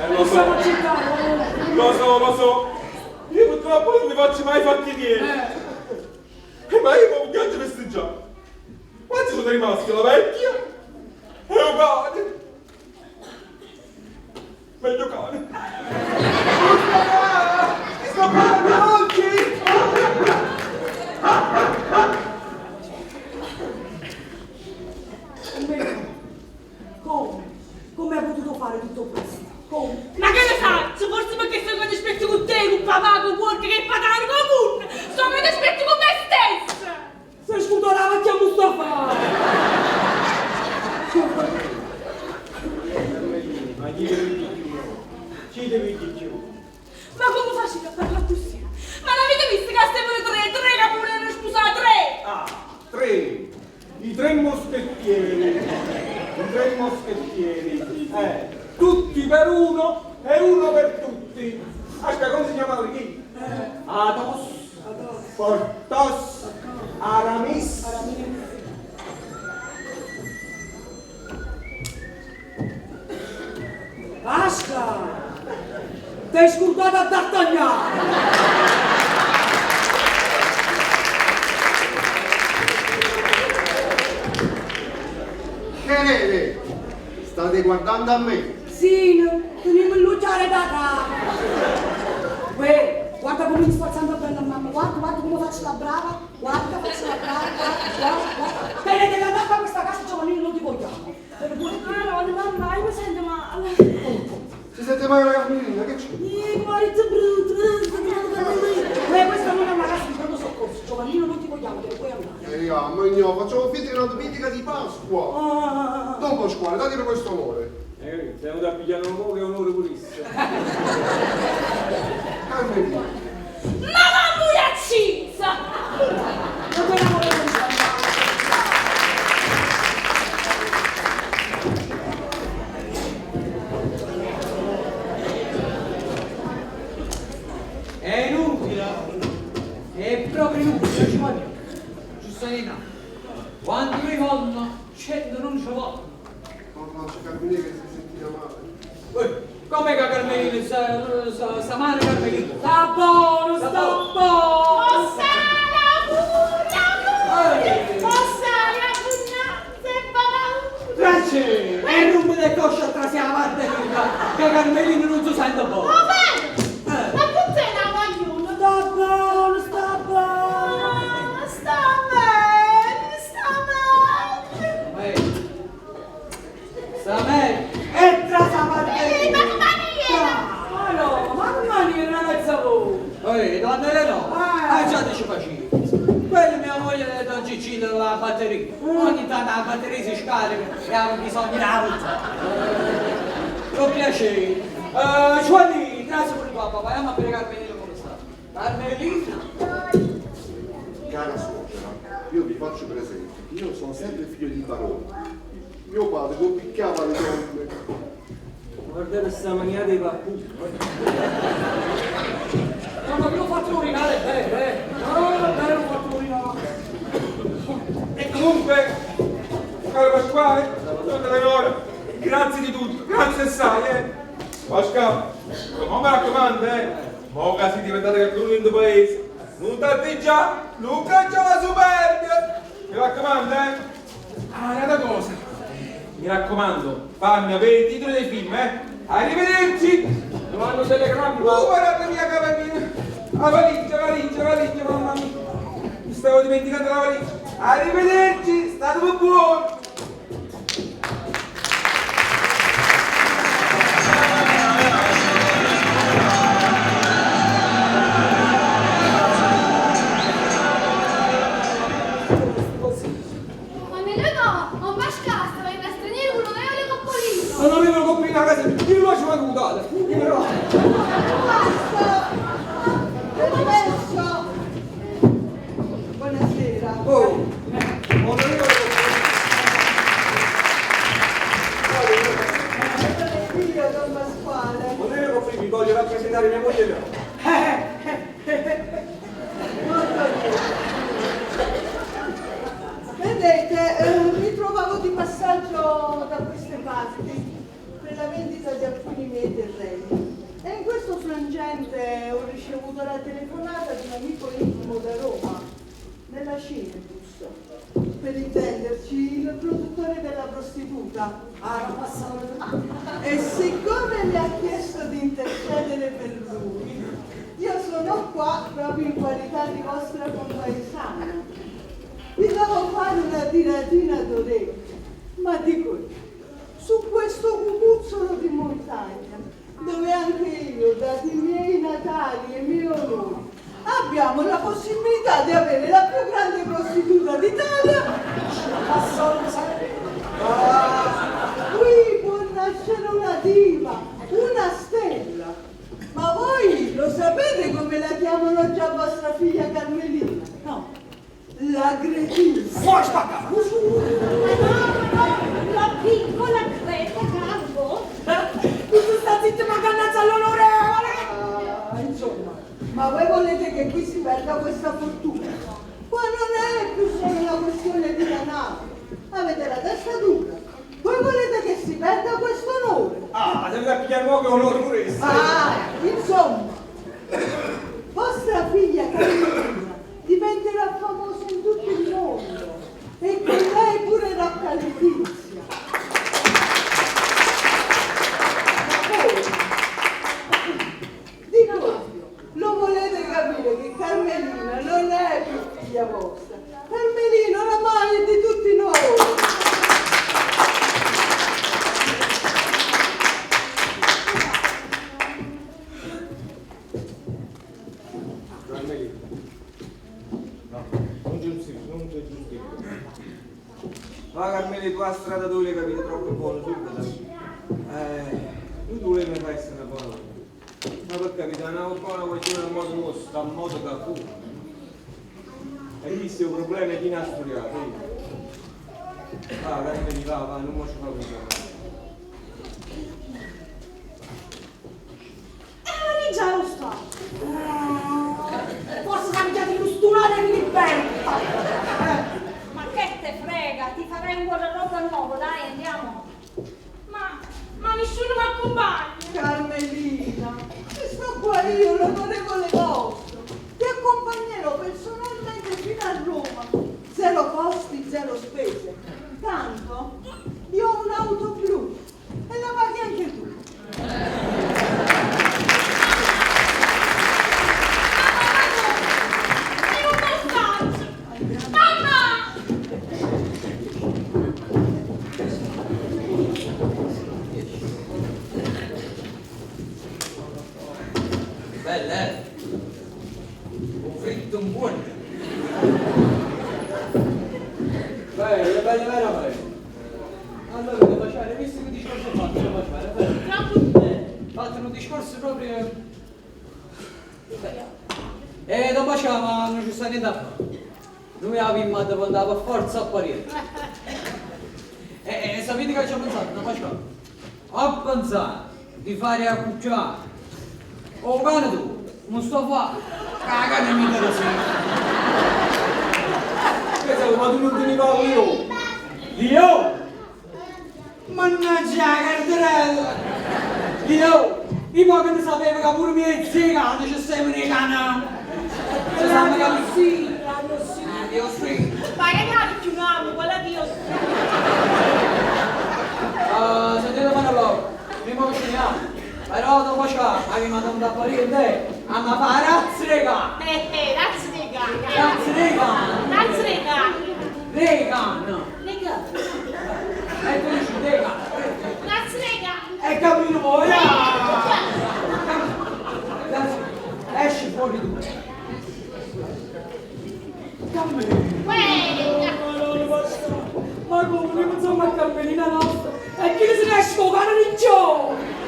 Lo so. Lo so. Io purtroppo non mi faccio mai fatti miei. Ma io mi piace festeggiare. Quanti sono rimasti? La vecchia? E un cane. Meglio cane. Mi scappano gli occhi! Come hai potuto fare tutto questo? Come? Ma che ne faccio? Forse perché sto con rispetto con te, con papà, con Walter, che è patano comune! Sto con rispetto con me stessa! Sei scudorava che a Mustafa! Ma chi devi di più? Chi devi di più? Ma come faccio a parlare così? Ma l'avete visto che stiamo tre che pure hanno sposato tre? Ah, 3. I 3 moschettieri. I 3 moschettieri. Tutti per uno e uno per tutti. Aspetta, come si chiamano chi? Athos, Porthos, Aramis. Asca! T'hai scordato a D'Artagnan! Che vede? State guardando a me? Sì, teniamo il luciare da casa! Uè, guarda come mi sto alzando bella mamma, guarda come faccio la brava, guarda. Te ne devi andare a fare questa casa, Giovannino, non ti vogliamo. Allora, mamma, io mi sento male. Si sente mai una Carmelina? Che c'è? Marito brutto. Questa non è una casa di pronto soccorso, Giovannino, non ti vogliamo, te ne puoi andare. Ma io facciamo finta di una domenica di Pasqua. Don Pasquale, datemi questo onore. Siamo da pigliare un po' che è onore purissimo. Carmelina. Ma mamma è accisa! Non vogliamo vedere. È inutile, è proprio inutile, ci voglio. Giustamente, quando mi vogliono, 100 non ci vogliono. Non c'è Carmelina che si sentiva male. Come che Carmelina, sta male Carmelina? Sta buono! Grazie! E il rumbo del coscio atrás a parte che Carmelina non si sente buono. Va bene! Ma tu sei una magliona! Sta buono! Sta bene! Sta meglio! Entra sta parte! Ma che maniera! Ma no, mamma mia, una mezza voce! Donne no! Già ti ci facevo! Quella mia moglie è Don Cicillo la batteria. Ogni tanto la batteria si scarica e ha bisogno di auto. Con piacere. Giovanni, grazie per il papà. Vai a vedere Carmelina come sta. Carmelina? Cara suocera, io vi faccio presente, io sono sempre figlio di barone. Mio padre non picchiava le donne. Guarda questa mania dei papù. No, ma l'ho fatto urinare bene, No, bene, l'ho fatto urinare. E comunque, caro Pasquale, donna Leonora, grazie di tutto, grazie assai, Pasquale, ma mi raccomando, mo che si diventate qualcuno in questo paese, non t'atteggia, non caccia la superbia, mi raccomando, un'altra cosa, mi raccomando, fammi avere i titoli dei film, Arrivederci! Non hanno telegramma! Guarda la mia cavallina! La valigia, mamma mia! Mi stavo dimenticando la valigia! Arrivederci! State buono! Ma nelle no, non va a scassa, vai a straniero con un euro coppolino. Non avevo copina a casa, io lo faccio una cutata! Basta! ricevuto la telefonata di un amico intimo da Roma, nella Cinebus, per intenderci il produttore della prostituta. Non passavo. E siccome mi ha chiesto di intercedere per lui, io sono qua proprio in qualità di vostra compaesana. Vi devo fare una tiratina d'orecchie, ma dico io, su questo cucuzzolo di montagna, dove anche io, dati i miei natali e i miei onori, abbiamo la possibilità di avere la più grande prostituta d'Italia. Qui può nascere una diva, una stella. Ma voi lo sapete come la chiamano già vostra figlia Carmelina? No, la Gretina. Fuori spacca! No, la piccola Greta Garbo. Tu sta zitta ma cannazza all'onorevole! Insomma, ma voi volete che qui si perda questa fortuna? Qua non è più solo una questione di denaro. Avete la testa dura. Voi volete che si perda questo onore? Devi capire che onore questo. Insomma, vostra figlia Carmelina diventerà famosa in tutto il mondo e con lei pure Rocca Letizia. Ma voi, dico, lo volete capire che Carmelina non è più figlia vostra. Carmelina oramai è di tutti noi. Va Carmeli, tu la strada dove l'hai capito troppo buono subito. Tu volevi fare essere una buona donna. Ma per capire, una buona questione a modo nostro, a modo che fu. E questo è un problema di chi non ha studiato. Va Carmeli, va, non posso fare questo. Lì già lo sta. Forse cambiate il stunare e mi liberta. Ma che te frega, ti farei un guardaroba nuovo, dai, andiamo. Ma nessuno mi accompagna. Carmelina, ci sto qua io, l'onorevole vostro. Ti accompagnerò personalmente fino a Roma. 0 costi, 0 spese. Tanto, io ho un'auto blu e la paghi anche tu. Belle, un fritto un buono. Bene, bene. Allora, devo facere, visto che discorso ho fatto, devo fare. Fatto un discorso proprio. E dopo ma non ci sta niente da fare. Noi avevamo da andare per forza a parire. E sapete che ci ho pensato, dopo ho pensato di fare a cucciare. Oh, cane tu, non sto qua, cagare mi interessa. Ma tu non te ne parlo io? Io? Mannaggia la carterella! Io che ne sapevo che pure mia zia non ci sei americana! Ci siamo sì! Io sì! Ma che ne hai più un anno, quella che io sentite Manolo, prima che finiamo. Però dopo ciò, abbiamo mandato a parire te, a ma fare razzrega! razzrega! Regan! E tu dici Regan! Razzrega! E cammino ora! Esci fuori tu! Cammino! Ma come non siamo a Carmelina nostra? E chi se ne esce con cane di Gio?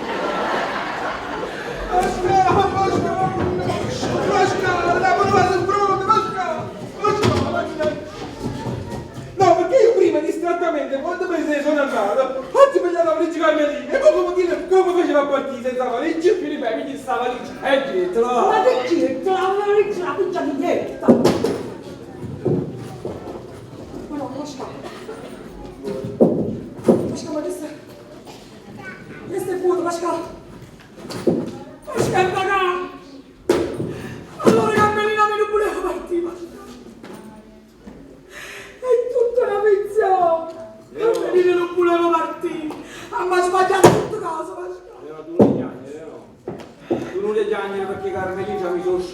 No, perché io prima distrattamente, quando me ne sono andato, oggi mi la valigia Carmelina, e poi come faceva a partire senza valigia, più di me, mi sta valigia, e dietro! Ma che dietro? La valigia la piccia di dietro! Ma no, Pasca! Pasca, ma questo è puro, Pasca! Pasca è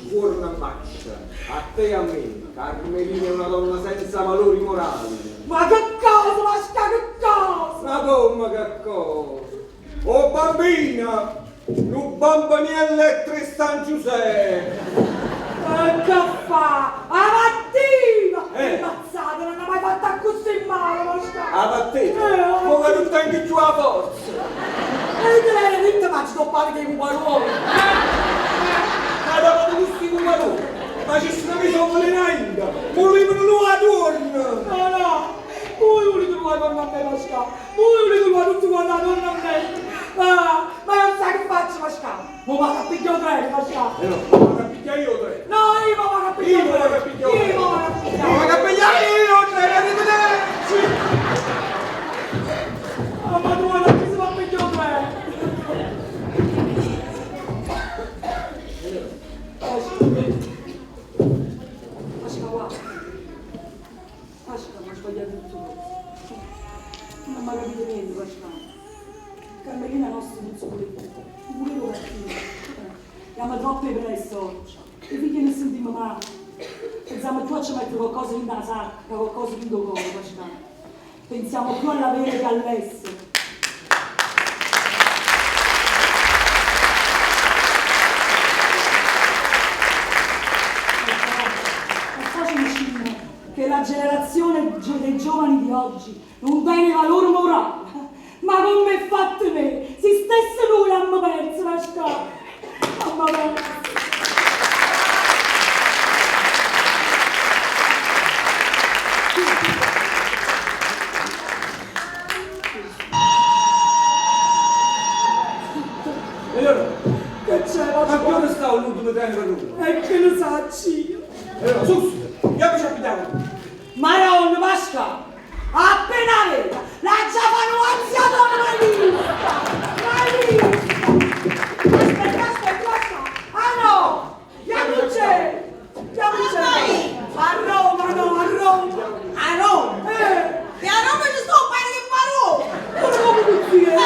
fuori una faccia, a te e a me, Carmelina è una donna senza valori morali. Ma che cosa, Masca, che cosa? Ma come che cosa? Oh bambina, non bambanielle e San Giuseppe. Che fa? La mattina! Ammazzate, non ha mai fatto così male, Masca. La mattina? Come non tengo più la forza. E te l'hai detto, ma ci sto parlando di un valore. Ma dopo questi cumaroni, ma ci sono mi sono avvelenando, volevano nuova torna. No, voi volete nuova torna a me, Masca. Voi volete nuova tutti quanti la torna a me. Ma non sai che faccio, Masca. Ma vado a pigliare tre, Masca. No, vado a pigliare io tre. No, io vado a pigliare tre. Io vado a pigliare tre. Io vado a pigliare tre. Vado a pigliare io tre, arrivederci. Ma tu vuoi che si va a pigliare tre? Masca, guarda. Masca, ma sbagliato tutto. Non mi ha capito niente, Masca. Carmelina nostra non so pure lo cattivo. Siamo troppo presto. I figli ne sentiamo male. Pensiamo più a ci mettere qualcosa in la sacca, qualcosa in do cuore, Masca. Pensiamo più all'avere che all'essere. Che la generazione dei giovani di oggi non tiene valore morale, ma come è fatto me, si stesse lui hanno perso la scuola, hanno perso. E allora, Che c'è, ma che ora sta l'ultimo treno per Roma? E che ne sacci io? E allora, su, andiamoci a pigliare. Ma non, Masca, appena veda, la già mai vista! Aspetta, ah no, chiamici, a Roma, no, a Roma! A Roma? E a Roma ci sto a fare che parò! Come puoi dire?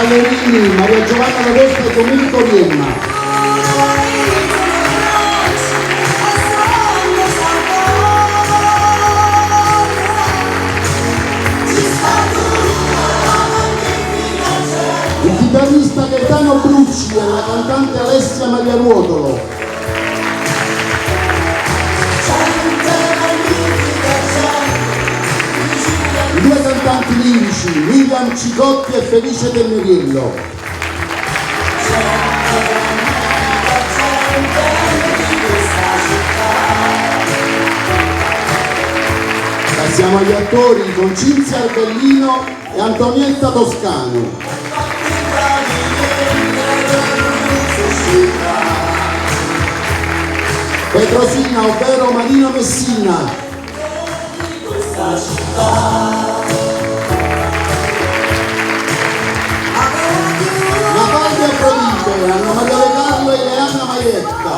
ballerini Maria Giovanna D'Agosta e Domenico Riemma. Il chitarrista Gaetano Brucci e la cantante Alessia Maria Ruotolo. I due cantanti lirici, Miriam Cicotti e Felice Tenneriello. Passiamo agli attori con Cinzia Arbellino e Antonietta Toscano. Petrosina, ovvero Marino Messina. Napaldi Afrodite, Anna Maria De Carlo e Leanna Maietta.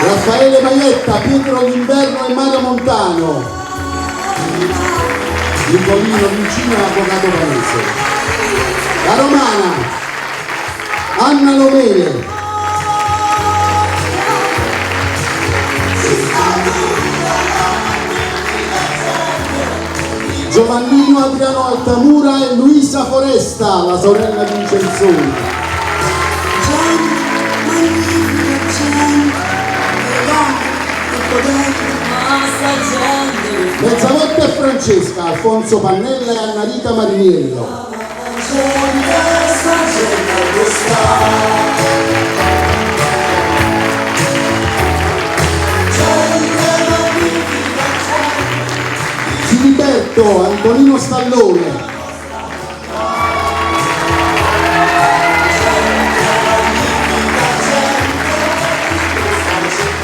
Raffaele Maietta, Pietro L'inverno e Mario Montano. Nicolino Vicino e Avvocato Vanese. La Romana, Anna Lomele. Giovannino Adriano Altamura e Luisa Foresta, la sorella di Vincenzoni. Mezzavolte e Francesca, Alfonso Pannella e Anna Rita Mariniello. Filiberto, Antonino Stallone.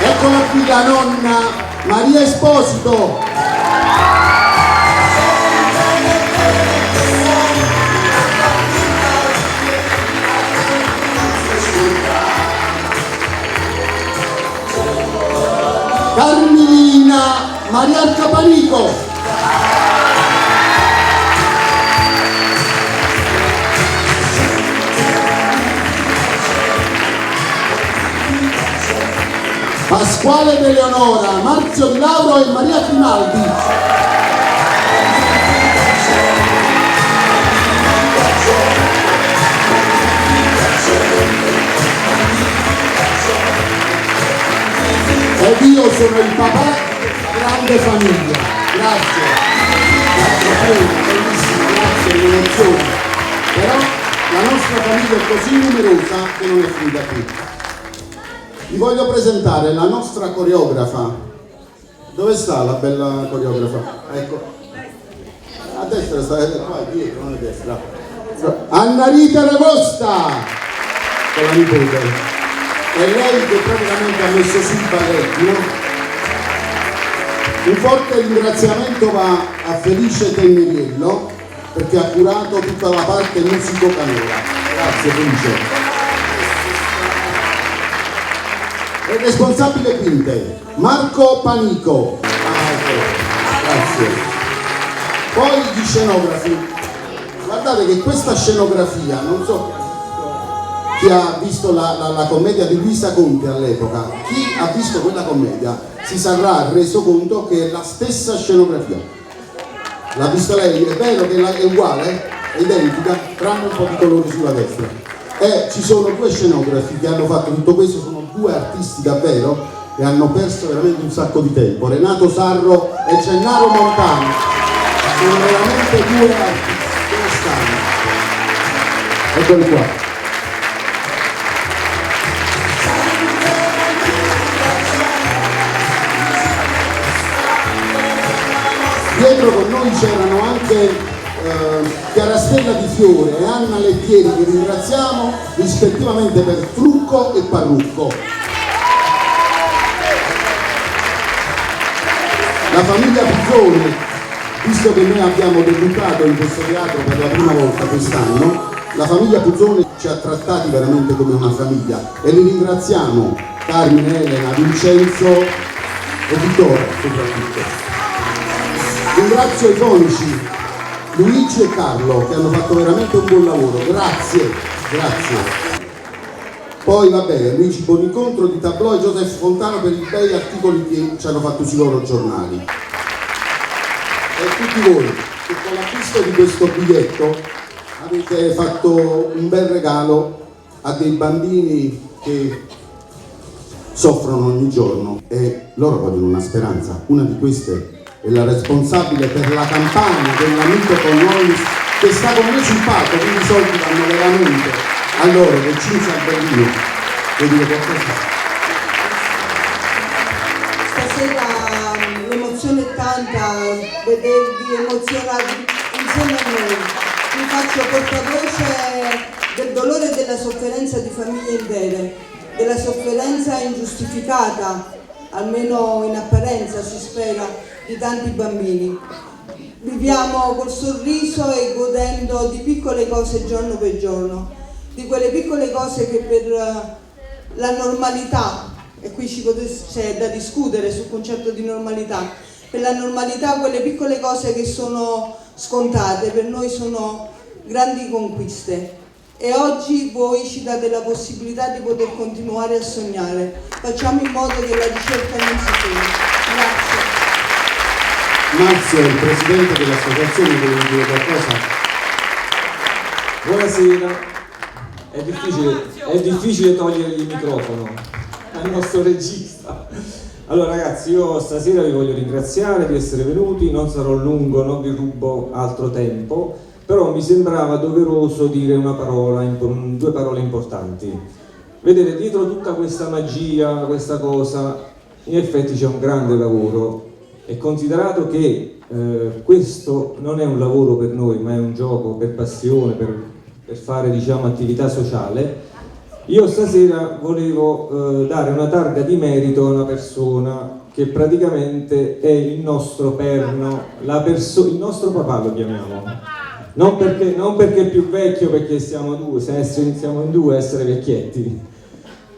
Eccola qui la nonna Maria Esposito. Carmelina Maria Arcapanico. Pasquale De Leonora, Marzio Di Lauro e Maria Grimaldi. Ed io sono il papà, grande famiglia. Grazie. Grazie, bellissimo, grazie, l'emozione. Però la nostra famiglia è così numerosa che non è finita qui. Vi voglio presentare la nostra coreografa. Dove sta la bella coreografa? Ecco. A destra sta qua dietro, non a destra. Anna Rita Ragosta, con la nipote. È lei che praticamente ha messo su i balletti, no? Un forte ringraziamento va a Felice Tenneriello perché ha curato tutta la parte musico-canora. Grazie Felice. Il responsabile quinte, Marco Panico. Grazie. Poi gli scenografi. Guardate che questa scenografia, non so chi ha visto la commedia di Luisa Conti all'epoca, chi ha visto quella commedia si sarà reso conto che è la stessa scenografia. L'ha vista lei? È vero che è uguale? È identica, tranne un po' di colore sulla destra. E ci sono due scenografi che hanno fatto tutto questo, sono due artisti davvero che hanno perso veramente un sacco di tempo, Renato Sarro e Gennaro Montano. Sono veramente due artisti, dove stanno? Eccoli qua. Dietro con noi c'erano anche Chiarastella Di Fiore e Anna Lettieri, che ringraziamo rispettivamente per trucco e parrucco. La famiglia Pizzoni, visto che noi abbiamo debuttato in questo teatro per la prima volta quest'anno, la famiglia Puzzoni ci ha trattati veramente come una famiglia e li ringraziamo, Carmine, Elena, Vincenzo e di Dora soprattutto. Ringrazio i fonici Luigi e Carlo che hanno fatto veramente un buon lavoro, grazie. Poi va bene, Luigi Buonincontro di Tabloid e Joseph Fontana per i bei articoli che ci hanno fatto sui loro giornali. E tutti voi che con l'acquisto di questo biglietto avete fatto un bel regalo a dei bambini che soffrono ogni giorno e loro vogliono una speranza. Una di queste è la responsabile per la campagna dell'Amico con noi che sta con me sul palco, quindi i soldi vanno veramente a loro, del Cinzia al Berlino. Vuoi dire qualcosa? Stasera l'emozione è tanta, vedervi emozionati insieme a noi. Vi faccio portavoce del dolore e della sofferenza di famiglie intere, della sofferenza ingiustificata, almeno in apparenza si spera, di tanti bambini. Viviamo col sorriso e godendo di piccole cose giorno per giorno, di quelle piccole cose che per la normalità, e qui c'è da discutere sul concetto di normalità, per la normalità quelle piccole cose che sono scontate, per noi sono grandi conquiste. E oggi voi ci date la possibilità di poter continuare a sognare. Facciamo in modo che la ricerca non si fermi. Grazie. Marzio, il presidente dell'associazione, vuole dire qualcosa? Buonasera. È difficile togliergli il microfono al nostro regista. Allora ragazzi, io stasera vi voglio ringraziare di essere venuti, non sarò lungo, non vi rubo altro tempo, però mi sembrava doveroso dire una parola, due parole importanti. Vedete, dietro tutta questa magia, questa cosa, in effetti c'è un grande lavoro, e considerato che questo non è un lavoro per noi, ma è un gioco per passione, per fare, diciamo, attività sociale, io stasera volevo dare una targa di merito a una persona che praticamente è il nostro perno, il nostro papà lo chiamiamo, non perché è più vecchio, perché siamo in due a essere vecchietti,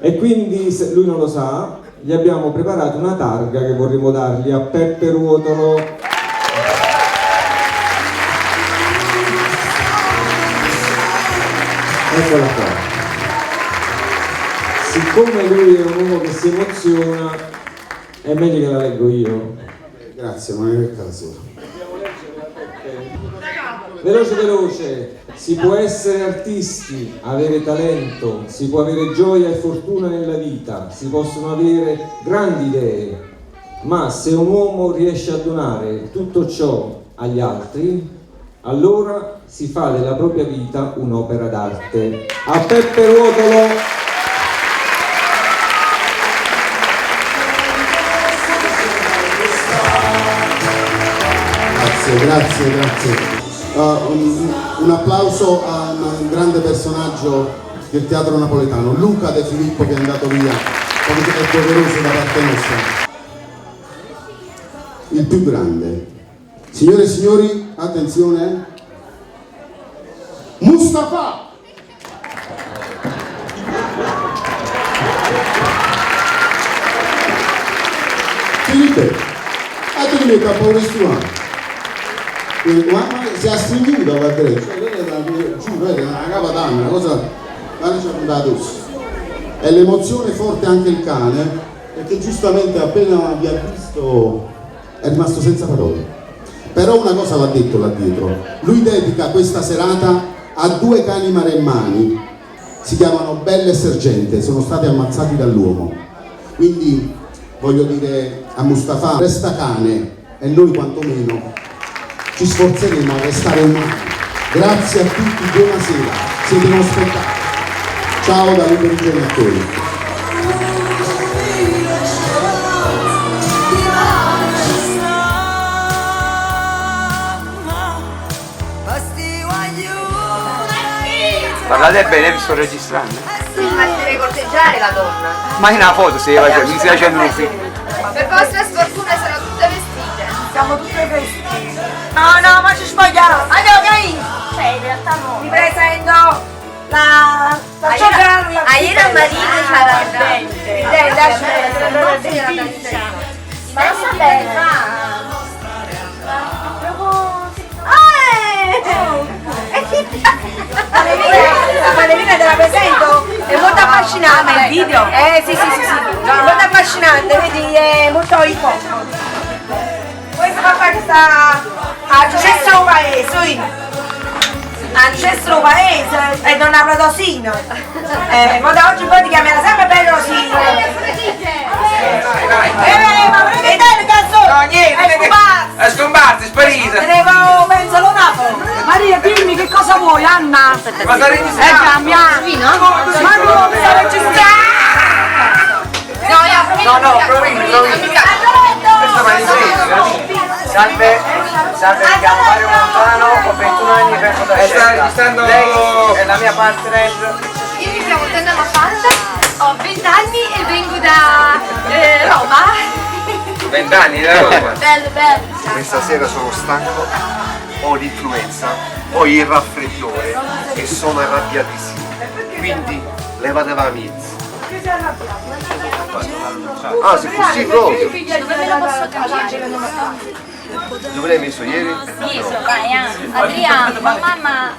e quindi se lui non lo sa, gli abbiamo preparato una targa che vorremmo dargli a Peppe Ruotolo. Eccola qua. Siccome lui è un uomo che si emoziona, è meglio che la leggo io. Grazie, ma che caso. Veloce. Si può essere artisti, avere talento, si può avere gioia e fortuna nella vita, si possono avere grandi idee, ma se un uomo riesce a donare tutto ciò agli altri, allora si fa della propria vita un'opera d'arte. A Peppe Ruotolo. Grazie. Un applauso a un grande personaggio del teatro napoletano, Luca De Filippo, che è andato via, come è doveroso da parte nostra. Il più grande. Signore e signori, attenzione. Mustafa! Felipe, tu mi metti a paura stuano. Si è stringuta la derecha, giuro, era una capa d'anno, una cosa che ci ha mandato addosso. E l'emozione forte anche il cane, perché giustamente appena vi ha visto è rimasto senza parole. Però una cosa va detto là dietro, lui dedica questa serata a due cani maremmani, si chiamano Belle e Sergente, sono stati ammazzati dall'uomo. Quindi voglio dire a Mustafa, resta cane, e noi quantomeno ci sforzeremo a restare umani. Grazie a tutti, buonasera, siete uno spettacolo. Ciao da Liberi Genitori. Parlate bene, vi sto registrando. Sì, ma ti deve corteggiare la donna. Ma in una foto mi stai facendo un film. Ma per vostra sfortuna sono tutte vestite. Siamo tutte vestite. No, ma ci spogliamo. Andiamo, Gai. Cioè, in realtà no. Vi presento la Ciocano. Ieri a Marino c'era il dente. Ma affascinante. Ma il video? Sì. Molto affascinante, vedi, è molto hip hop. Questo fa parte ancestro paese, ancestro paese e non avrò Rosino. Ma da oggi poi ti chiamerà sempre per Rosino. Ma vedete il canzone? No, niente. È scomparsa, è sparita. Tenevo penso lo Napoli. Maria, dimmi che cosa vuoi, Anna? Ma sta registrando? Ma non sta registrando! No, provino. Questo va in inglese. Salve, mi chiamo Mario Montano, ho 21 anni e vengo da Scelta. Lei è la mia partner. Io mi chiamo Tenda Mafatta, ho 20 anni e vengo da Roma. 20 anni da Roma. Bello. Questa sera sono stanco, ho l'influenza, ho il raffreddore e sono arrabbiatissimo. Quindi levate la mizza. Ah, se così proprio. Dove me lo posso togliere? Dove l'hai messo ieri? Adriano, ma mamma...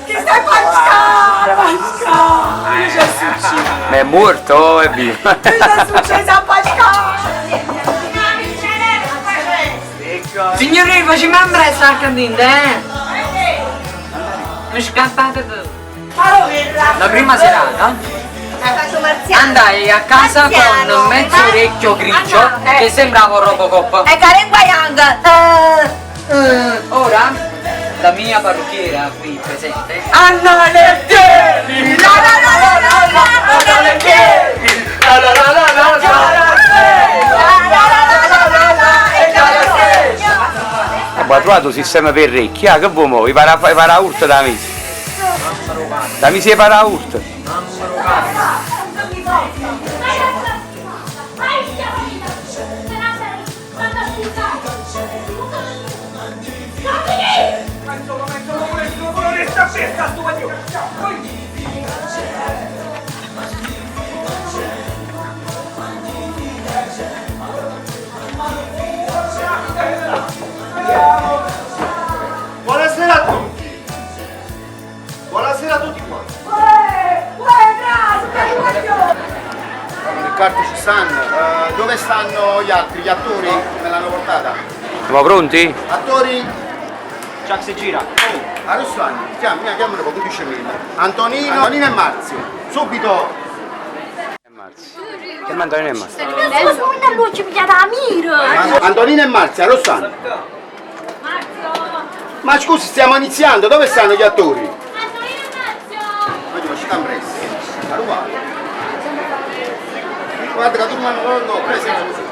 Ti stai Pascal! Ma è morto o è vivo? Cosa è successo a Pascal? Signore, facciamo un prezzo al cantante, Mi scattate tutto. La prima serata andai a casa con mezzo orecchio grigio che sembrava Robocop. E Karen Guayang! Ora la mia parrucchiera qui presente Anna Lettieri! Anna Lettieri! Ho trovato un sistema per orecchi, che vuoi muovere? Para urto da misi. Da misi para urto. Buonasera a tutti! Buonasera a tutti quanti! Riccardo ci stanno, dove stanno gli altri? Gli attori me l'hanno portata? Siamo pronti? Attori? Già si gira. A Rossani, chiamano poco dice meno. Antonino e Marzio, subito! Che Antonino e Marzio? Antonino e Marzio, a Rossani. Ma scusi, stiamo iniziando, dove stanno gli attori? Antonino e Marzio! Ma ci stanno presto, uguale. Guarda che tu mi hanno preso.